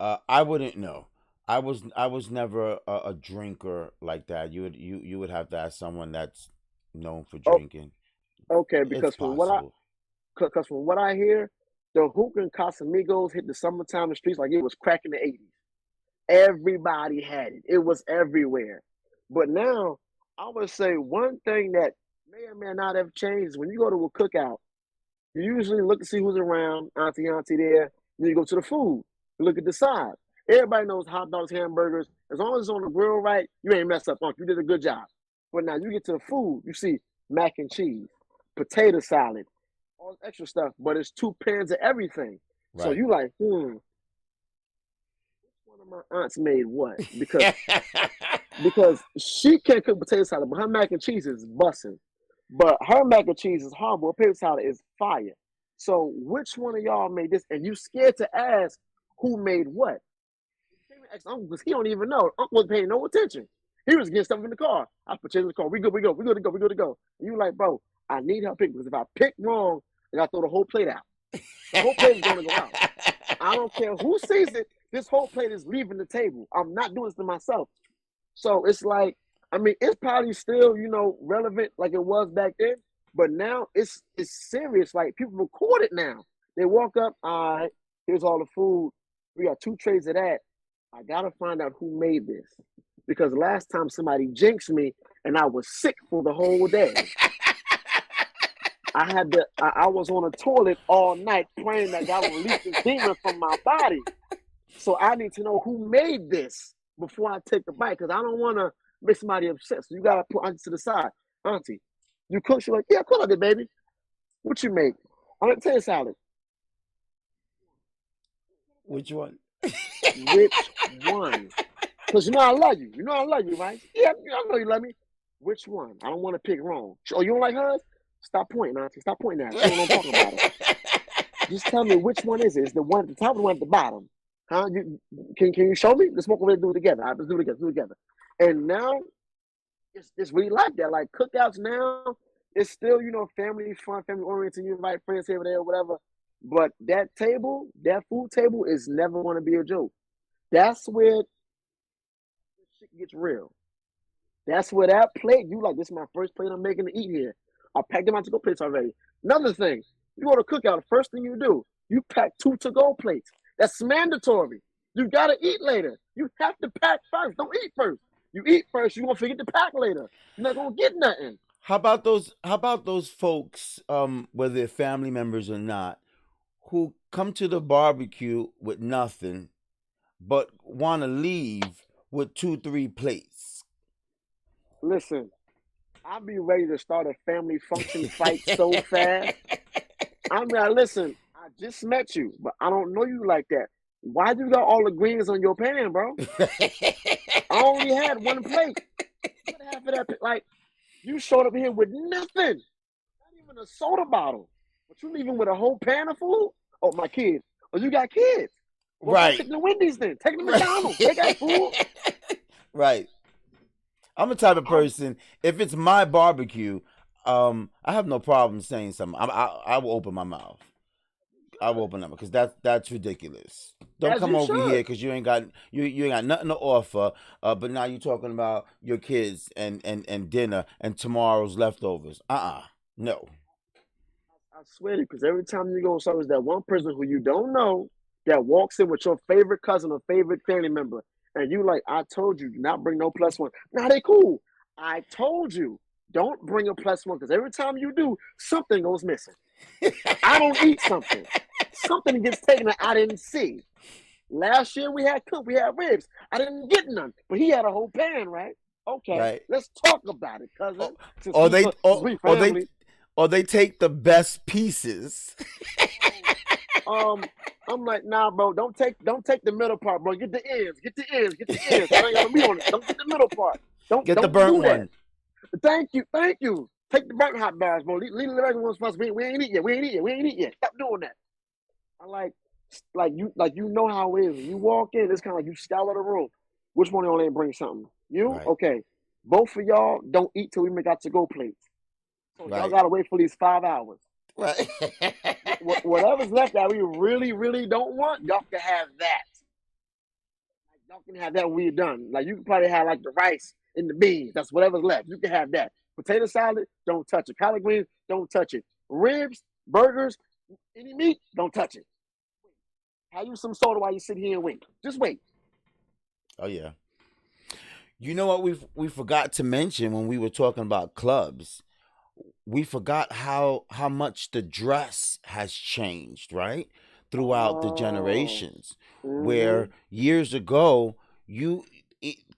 [SPEAKER 1] I wouldn't know. I was never a drinker like that. You would have to ask someone that's known for
[SPEAKER 2] Oh,
[SPEAKER 1] drinking.
[SPEAKER 2] okay.
[SPEAKER 1] It's
[SPEAKER 2] Because
[SPEAKER 1] possible.
[SPEAKER 2] from what I hear, the hookah and Casamigos hit the summertime in the streets like it was crack in the '80s. Everybody had it. It was everywhere. But now, I would say one thing that may or may not have changed is when you go to a cookout. You usually look to see who's around, auntie there. Then you go to the food. You look at the side. Everybody knows hot dogs, hamburgers. As long as it's on the grill right, you ain't messed up, Unc. You did a good job. But now you get to the food, you see mac and cheese, potato salad, all this extra stuff, but it's two pans of everything. So
[SPEAKER 1] Right.
[SPEAKER 2] you like, which one of my aunts made what? Because she can't cook potato salad, but her mac and cheese is busting. But her mac and cheese is horrible. Her potato salad is fire. So which one of y'all made this? And you scared to ask who made what? You can't even ask Uncle because he don't even know. Uncle wasn't paying no attention. He was getting stuff in the car. I put in the car. We good, we go, we good to go, we good to go. And you like, bro, I need help pick because if I pick wrong, I gotta throw the whole plate out. The whole plate is gonna go out. I don't care who sees it. This whole plate is leaving the table. I'm not doing this to myself. So it's like, I mean, it's probably still, relevant like it was back then, but now it's serious. Like people record it now. They walk up, all right, here's all the food. We got two trays of that. I gotta find out who made this. Because last time somebody jinxed me and I was sick for the whole day. I was on a toilet all night praying that God would release this demon from my body. So I need to know who made this before I take a bite because I don't want to make somebody upset. So you gotta put auntie to the side. Auntie, you cook? She's like, yeah, cook it, baby. What you make? I'm gonna tell you salad.
[SPEAKER 1] Which one?
[SPEAKER 2] Which one? Because you know I love you. You know I love you, right? Yeah, I know you love me. Which one? I don't want to pick wrong. Oh, you don't like hers? Stop pointing, auntie. Stop pointing at her. She don't know what I'm talking about her. Just tell me which one is it? Is the one at the top or the one at the bottom? Huh? Can you show me? Let's smoke over there and do it together. All right, let's do it together. Do it together. And now it's really like that. Like cookouts now, it's still family fun, family oriented. You invite friends here or there, or whatever. But that table, that food table, is never going to be a joke. That's where shit gets real. That's where that plate, you like, this is my first plate I'm making to eat here. I packed them out to go plates already. Another thing, you go to cookout, the first thing you do, you pack two to go plates. That's mandatory. You gotta eat later. You have to pack first. Don't eat first. You eat first, you're gonna forget to pack later. You're not gonna get nothing.
[SPEAKER 1] How about those folks, whether they're family members or not, who come to the barbecue with nothing but want to leave with two, three plates?
[SPEAKER 2] Listen, I'll be ready to start a family function fight so fast. I'm like, listen, I just met you, but I don't know you like that. Why you got all the greens on your pan, bro? I only had one plate. Put half of that, like, You showed up here with nothing, not even a soda bottle, but you leaving with a whole pan of food. Oh, my kids. Oh, you got kids. Well, go
[SPEAKER 1] Right.
[SPEAKER 2] take them to Wendy's then. Take them to
[SPEAKER 1] Right.
[SPEAKER 2] McDonald's. They got food.
[SPEAKER 1] Right. I'm the type of
[SPEAKER 2] I'm,
[SPEAKER 1] person. If it's my barbecue, I have no problem saying something. I will open my mouth. I will open up because that's ridiculous. Don't
[SPEAKER 2] as
[SPEAKER 1] come
[SPEAKER 2] you
[SPEAKER 1] over here
[SPEAKER 2] should.
[SPEAKER 1] because you ain't got nothing to offer. But now you're talking about your kids and dinner and tomorrow's leftovers. No.
[SPEAKER 2] I swear to you, because every time you go, so is that one person who you don't know that walks in with your favorite cousin or favorite family member, and you like, I told you, do not bring no plus one. Now they cool. I told you, don't bring a plus one, because every time you do, something goes missing. I don't eat something. Something gets taken that I didn't see. Last year we had ribs. I didn't get none, but he had a whole pan, right? Okay,
[SPEAKER 1] Right.
[SPEAKER 2] let's talk about it,
[SPEAKER 1] Or,
[SPEAKER 2] cousin. Since
[SPEAKER 1] or
[SPEAKER 2] we
[SPEAKER 1] they
[SPEAKER 2] since we
[SPEAKER 1] or they
[SPEAKER 2] family.
[SPEAKER 1] or they take the best pieces.
[SPEAKER 2] I'm like, nah, bro, don't take the middle part, bro. Get the ends, get the ends, get the ends. That ain't got meat on it. Don't get the middle part. Don't
[SPEAKER 1] Get the
[SPEAKER 2] don't
[SPEAKER 1] burnt
[SPEAKER 2] do that.
[SPEAKER 1] one.
[SPEAKER 2] Thank you, thank you. Take the burnt hot bars, bro. Leave the regular ones for us. We ain't eat yet. We ain't eat yet. We ain't eat yet. Stop doing that. I like you know how it is. When you walk in, it's kind of like you scour the room. Which one of y'all ain't bring something? You
[SPEAKER 1] Right.
[SPEAKER 2] okay? Both of y'all don't eat till we make our to go plates. So y'all
[SPEAKER 1] Right.
[SPEAKER 2] gotta wait for these 5 hours.
[SPEAKER 1] Right.
[SPEAKER 2] Whatever's left that we really, really don't want, y'all can have that. Like, y'all can have that when we're done. Like you can probably have like the rice and the beans. That's whatever's left. You can have that. Potato salad, don't touch it. Collard greens, don't touch it. Ribs, burgers, any meat, don't touch it. Have you some soda while you sit here and wait. Just wait.
[SPEAKER 1] Oh yeah. You know what we forgot to mention when we were talking about clubs? We forgot how much the dress has changed, right? Throughout the
[SPEAKER 2] Oh.
[SPEAKER 1] generations. Where
[SPEAKER 2] Mm-hmm.
[SPEAKER 1] years ago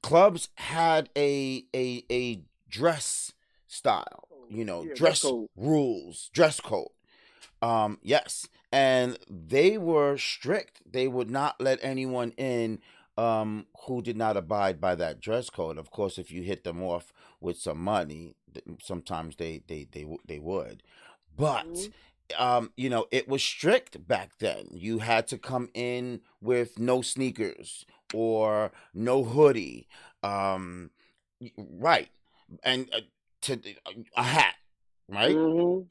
[SPEAKER 1] clubs had a dress style,
[SPEAKER 2] Yeah, dress
[SPEAKER 1] dress
[SPEAKER 2] code.
[SPEAKER 1] rules, dress code. Yes, and they were strict. They would not let anyone in who did not abide by that dress code. Of course, if you hit them off with some money, sometimes they would. But
[SPEAKER 2] Mm-hmm.
[SPEAKER 1] it was strict back then. You had to come in with no sneakers or no hoodie. Right, and to a hat. Right.
[SPEAKER 2] Mm-hmm.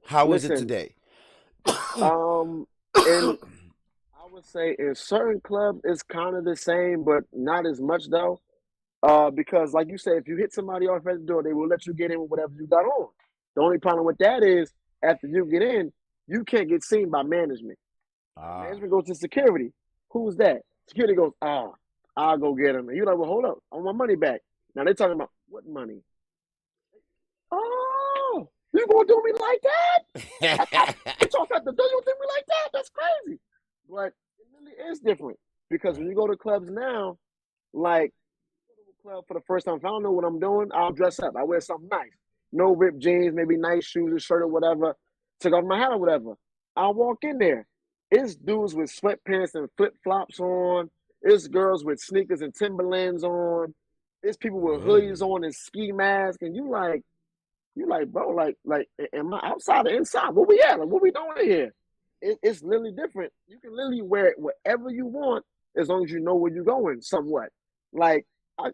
[SPEAKER 1] How is it
[SPEAKER 2] Listen,
[SPEAKER 1] today?
[SPEAKER 2] um, and I would say in certain clubs it's kind of the same, but not as much though. Because like you said, if you hit somebody off at the door, they will let you get in with whatever you got on. The only problem with that is after you get in, you can't get seen by management.
[SPEAKER 1] Ah,
[SPEAKER 2] Management goes to security. Who's that? Security goes, I'll go get him. And you're like, well, hold up, I want my money back. Now they're talking about what money? Oh, you gonna do me like that? It's off at the door. You do me like that? That's crazy. But it really is different because when
[SPEAKER 1] right.
[SPEAKER 2] you go to clubs now, like go to a club for the first time, if I don't know what I'm doing, I'll dress up. I wear something nice. No ripped jeans, maybe nice shoes, a shirt or whatever. Take off my hat or whatever. I'll walk in there. It's dudes with sweatpants and flip flops on. It's girls with sneakers and Timberlands on. It's people with hoodies
[SPEAKER 1] Really?
[SPEAKER 2] on and ski masks. And you like, bro, like, am I outside or inside? Where we at? Like, what we doing here? It's literally different. You can literally wear it wherever you want as long as you know where you're going somewhat. Like,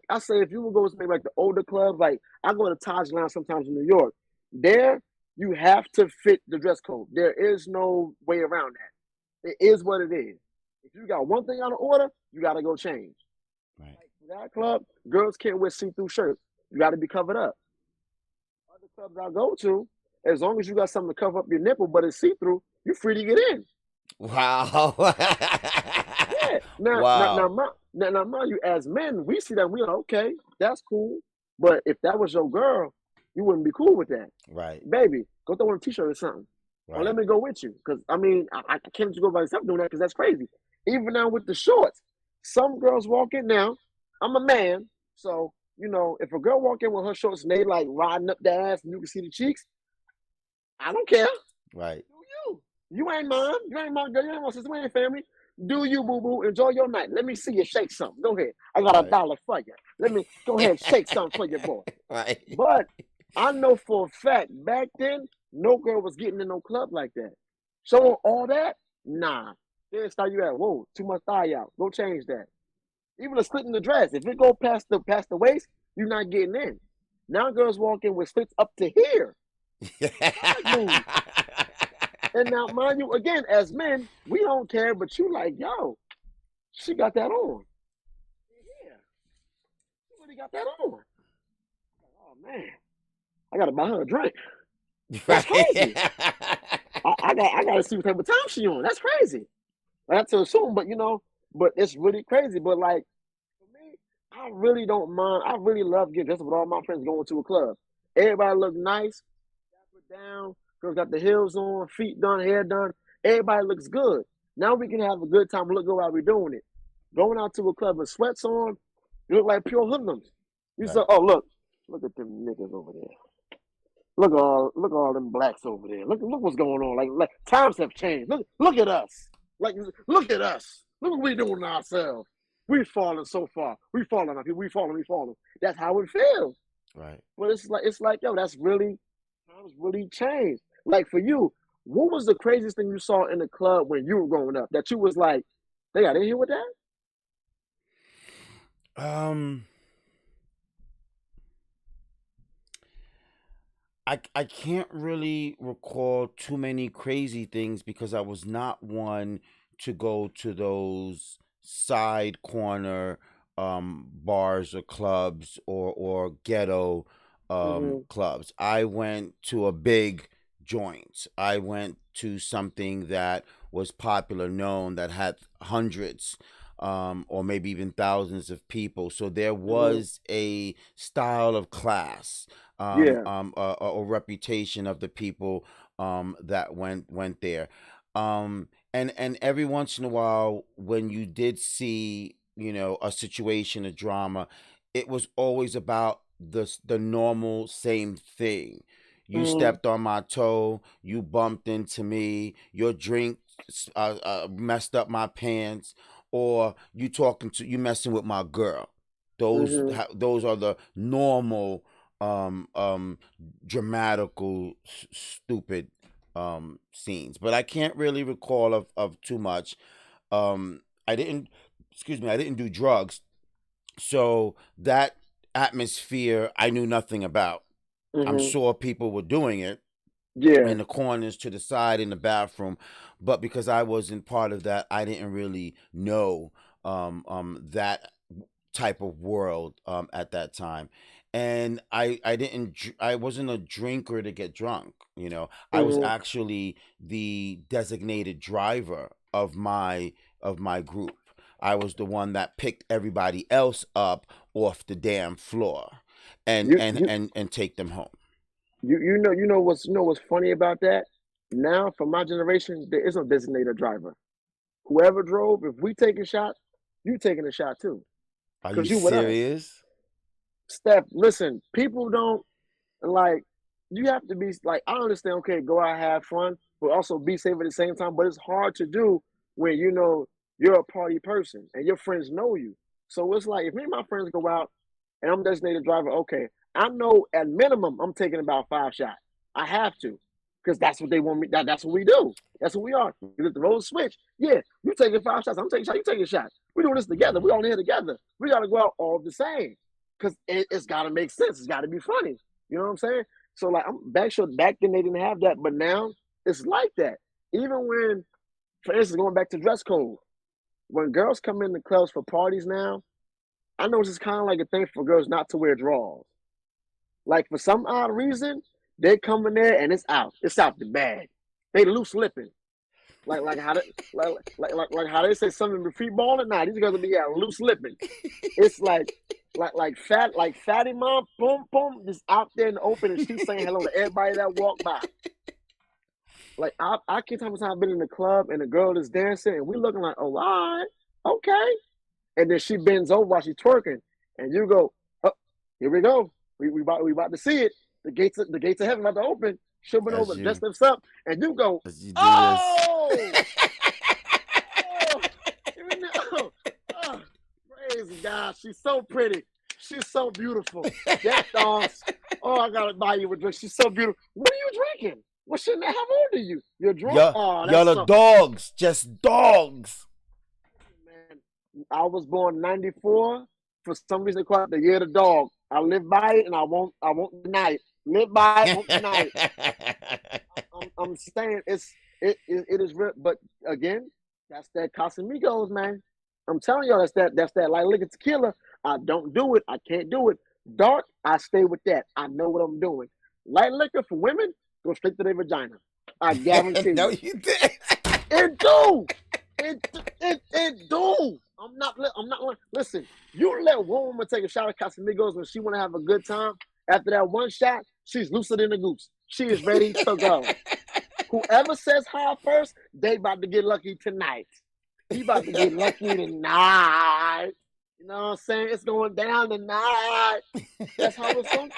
[SPEAKER 2] I say if you would go to maybe like the older clubs, like I go to Taj Lounge sometimes in New York, there you have to fit the dress code. There is no way around that. It is what it is. If you got one thing out of order, you got to go change.
[SPEAKER 1] Right.
[SPEAKER 2] Like for that club, girls can't wear see-through shirts. You got to be covered up. Other clubs I go to, as long as you got something to cover up your nipple, but it's see through, you're free to get in.
[SPEAKER 1] Wow.
[SPEAKER 2] Yeah. Now,
[SPEAKER 1] Wow.
[SPEAKER 2] mind you, as men, we see that we are okay. That's cool. But if that was your girl, you wouldn't be cool with that,
[SPEAKER 1] Right.
[SPEAKER 2] baby. Go throw on a t-shirt or something, or let
[SPEAKER 1] Right.
[SPEAKER 2] me go with you. Because I mean, I can't just go by myself doing that because that's crazy. Even now with the shorts, some girls walk in now. I'm a man, so if a girl walk in with her shorts and they like riding up the ass and you can see the cheeks, I don't care.
[SPEAKER 1] Right.
[SPEAKER 2] Do you? You ain't mine. You ain't my girl. You ain't my sister. We ain't family. Do you, boo boo? Enjoy your night. Let me see you shake something. Go ahead. I got a
[SPEAKER 1] Right.
[SPEAKER 2] dollar for you. Let me go ahead and shake something for your boy.
[SPEAKER 1] Right.
[SPEAKER 2] But I know for a fact back then, no girl was getting in no club like that. So all that, nah. They start you at whoa, too much thigh out. Go change that. Even a slit in the dress. If it go past the waist, you're not getting in. Now girls walk in with slits up to here. Side boob. And now, mind you, again, as men, we don't care, but you like, yo, she got that on. Yeah, she really got that on. Oh man, I gotta buy her a drink. That's crazy.
[SPEAKER 1] Right.
[SPEAKER 2] I gotta see what type of time she on. That's crazy. I have to assume, but but it's really crazy. But like for me, I really don't mind. I really love getting dressed with all my friends going to a club. Everybody look nice, dapper down. Girls got the heels on, feet done, hair done. Everybody looks good. Now we can have a good time. Look good while we're doing it. Going out to a club with sweats on, you look like pure hoodlums. You say,
[SPEAKER 1] Right.
[SPEAKER 2] "Oh look at them niggas over there. Look at all them blacks over there. Look what's going on. Like times have changed. Look at us. Like look at us. Look what we doing to ourselves. We falling so far. We falling up here. We falling. We falling. That's how it feels.
[SPEAKER 1] Right.
[SPEAKER 2] But it's like yo, that's really times really changed. Like for you, what was the craziest thing you saw in the club when you were growing up that you was like, they got in here with that?
[SPEAKER 1] Um, I can't really recall too many crazy things because I was not one to go to those side corner bars or clubs or ghetto
[SPEAKER 2] Hmm.
[SPEAKER 1] clubs. I went to a big joint. I went to something that was popular, known, that had hundreds or maybe even thousands of people. So there
[SPEAKER 2] Hmm.
[SPEAKER 1] was a style of class,
[SPEAKER 2] Yeah.
[SPEAKER 1] a reputation of the people that went there. And every once in a while, when you did see, a situation, a drama, it was always about the normal same thing. You
[SPEAKER 2] Hmm.
[SPEAKER 1] stepped on my toe. You bumped into me. Your drink messed up my pants, or you messing with my girl.
[SPEAKER 2] Hmm.
[SPEAKER 1] Those are the normal um um dramatical stupid scenes, but I can't really recall of too much. I didn't excuse me, I didn't do drugs, so that atmosphere I knew nothing about. I'm
[SPEAKER 2] Hmm.
[SPEAKER 1] sure people were doing it
[SPEAKER 2] Yeah.
[SPEAKER 1] in the corners, to the side, in the bathroom, but because I wasn't part of that, I didn't really know that type of world at that time. And I wasn't a drinker to get drunk. I was
[SPEAKER 2] Hmm.
[SPEAKER 1] actually the designated driver of my group. I was the one that picked everybody else up off the damn floor and
[SPEAKER 2] You
[SPEAKER 1] and
[SPEAKER 2] you
[SPEAKER 1] and and take them home.
[SPEAKER 2] you know what's funny about that? Now, for my generation, there is no designated driver. Whoever drove, if we taking shots, you taking a shot too,
[SPEAKER 1] Are you
[SPEAKER 2] cause you with us.
[SPEAKER 1] serious?
[SPEAKER 2] Steph, listen, people don't like. You have to be like. I understand. Okay, go out, have fun, but also be safe at the same time. But it's hard to do when you're a party person and your friends know you. So it's like if me and my friends go out and I'm designated driver, okay, I know at minimum I'm taking about 5 shots. I have to, because that's what they want me. That's what we do. That's what we are. If the road switch, yeah, you taking 5 shots, I'm taking a shot, you taking a shot. We're doing this together. We
[SPEAKER 1] Hmm.
[SPEAKER 2] all here together. We got to go out all the same, because it's got to make sense. It's got to be funny. You know what I'm saying? So like I'm back sure back then they didn't have that, but now it's like that. Even when, for instance, going back to dress code, when girls come in the clubs for parties now, I know it's kind of like a thing for girls not to wear drawers. Like for some odd reason, they come in there and it's out. It's out the bag. They loose lipping. Like how they, like how they say something be free balling. Nah, these girls will be loose lipping. It's like fatty mom, boom boom, just out there in the open, and she's saying hello to everybody that walk by. Like I can't tell you time I've been in the club and the girl is dancing and we looking like, oh, all right, okay. And then she bends over while she's twerking, and you go, oh, here we go. We about to see it. The gates of heaven about to open. She'll bend
[SPEAKER 1] As
[SPEAKER 2] over,
[SPEAKER 1] you
[SPEAKER 2] just lifts up, and you go,
[SPEAKER 1] as you do this.
[SPEAKER 2] oh, oh. amazing, guys. She's so pretty. She's so beautiful. That dog. Oh, I gotta buy you a drink. She's so beautiful. What are you drinking? What's your name? How old are you? You're drunk?
[SPEAKER 1] Y'all,
[SPEAKER 2] Oh,
[SPEAKER 1] y'all
[SPEAKER 2] that's
[SPEAKER 1] are
[SPEAKER 2] so.
[SPEAKER 1] dogs, just dogs.
[SPEAKER 2] Man, I was born '94. For some reason, they call it the year of the dog. I live by it, and I won't deny it. Live by it, won't deny it. I'm saying it is real, but again, that's that Casamigos, man. I'm telling y'all, that's that light liquor tequila. I don't do it. I can't do it. Dark, I stay with that. I know what I'm doing. Light liquor for women, go straight to their vagina. I guarantee
[SPEAKER 1] No,
[SPEAKER 2] you.
[SPEAKER 1] you did.
[SPEAKER 2] It do. It do. I'm not. Listen, you let one woman take a shot of Casamigos when she want to have a good time. After that one shot, she's looser than a goose. She is ready to go. Whoever says hi first, they about to get lucky tonight. He about to get lucky tonight. You know what I'm saying? It's going down tonight. That's how it's gonna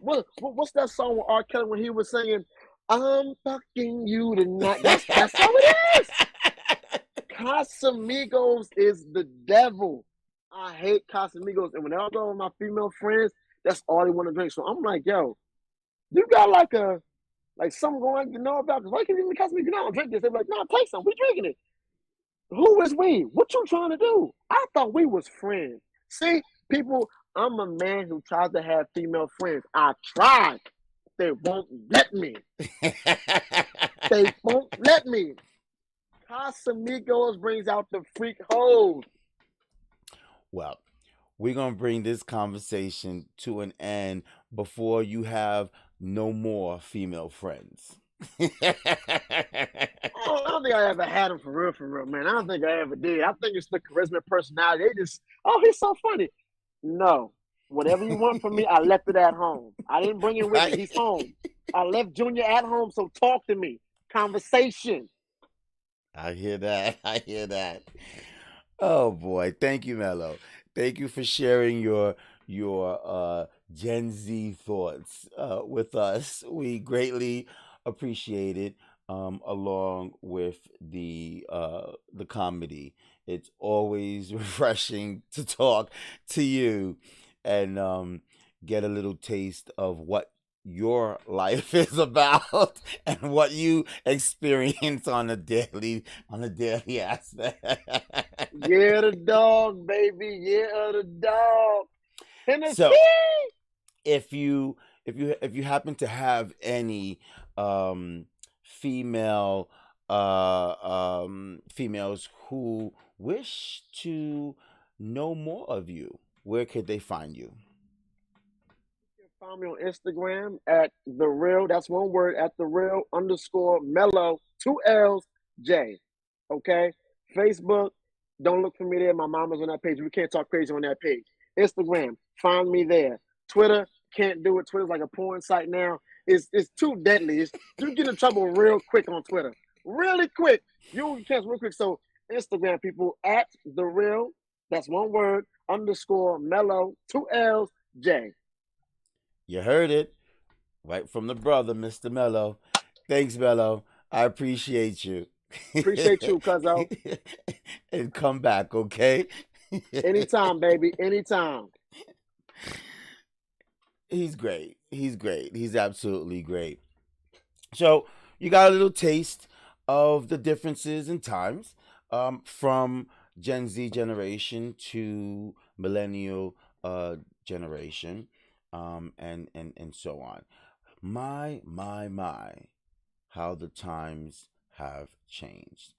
[SPEAKER 2] go. What's that song with R. Kelly when he was singing, "I'm fucking you tonight"? That's how it is. Casamigos is the devil. I hate Casamigos, and when I go with my female friends, that's all they want to drink. So I'm like, yo, you got like something going on you know about? Because why can't you even Casamigos? You know, I don't drink this. They're like, no, take some. We drinking it. Who is we? What you trying to do? I thought we was friends. See, people, I'm a man who tries to have female friends. I tried. They won't let me. They won't let me. Casamigos brings out the freak hoes.
[SPEAKER 1] Well, we're going to bring this conversation to an end before you have no more female friends.
[SPEAKER 2] I don't think I ever had them for real, man. I don't think I ever did. I think it's the charisma, personality. They just, oh, he's so funny. No, whatever you want from me, I left it at home. I didn't bring it with me.
[SPEAKER 1] Right?
[SPEAKER 2] He's home. I left Junior at home, so talk to me. Conversation.
[SPEAKER 1] I hear that. I hear that. Oh boy, thank you, Mello. Thank you for sharing your Gen Z thoughts with us. We greatly appreciate it. Along with the comedy, it's always refreshing to talk to you and get a little taste of what your life is about and what you experience on a daily aspect.
[SPEAKER 2] Yeah, the dog, baby. Yeah, the dog. Tennessee.
[SPEAKER 1] So if you happen to have any um female females who wish to know more of you, where could they find you?
[SPEAKER 2] You can find me on Instagram at the real. That's one word at the real underscore mellow 2 L's J. Okay. Facebook. Don't look for me there. My mama's on that page. We can't talk crazy on that page. Instagram. Find me there. Twitter. Can't do it. Twitter's like a porn site now. It's too deadly. You get in trouble real quick on Twitter. Really quick. You cancel real quick. So Instagram people at the real. That's one word underscore mellow 2 L's J.
[SPEAKER 1] You heard it right from the brother, Mr. Mello. Thanks, Mello. I appreciate you.
[SPEAKER 2] Appreciate you, cuzzo.
[SPEAKER 1] And come back, okay?
[SPEAKER 2] Anytime, baby. Anytime.
[SPEAKER 1] He's great. He's great. He's absolutely great. So you got a little taste of the differences in times from Gen Z generation to millennial generation, and so on. My, how the times have changed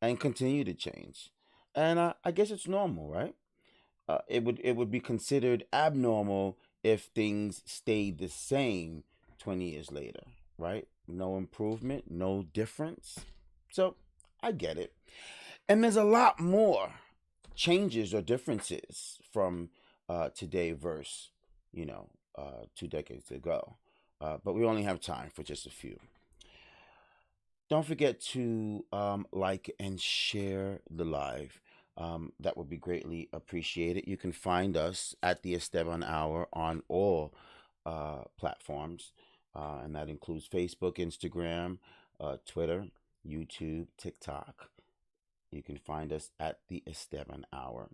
[SPEAKER 1] and continue to change, and I guess it's normal, right? It would be considered abnormal if things stayed the same 20 years later, right? No improvement, no difference. So I get it. And there's a lot more changes or differences from today versus, 2 decades ago. But we only have time for just a few. Don't forget to like and share the live. That would be greatly appreciated. You can find us at the Esteban Hour on all platforms, and that includes Facebook, Instagram, Twitter, YouTube, TikTok. You can find us at the Esteban Hour.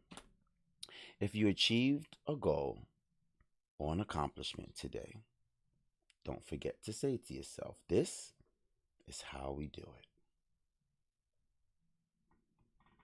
[SPEAKER 1] If you achieved a goal or an accomplishment today, don't forget to say to yourself, this is how we do it.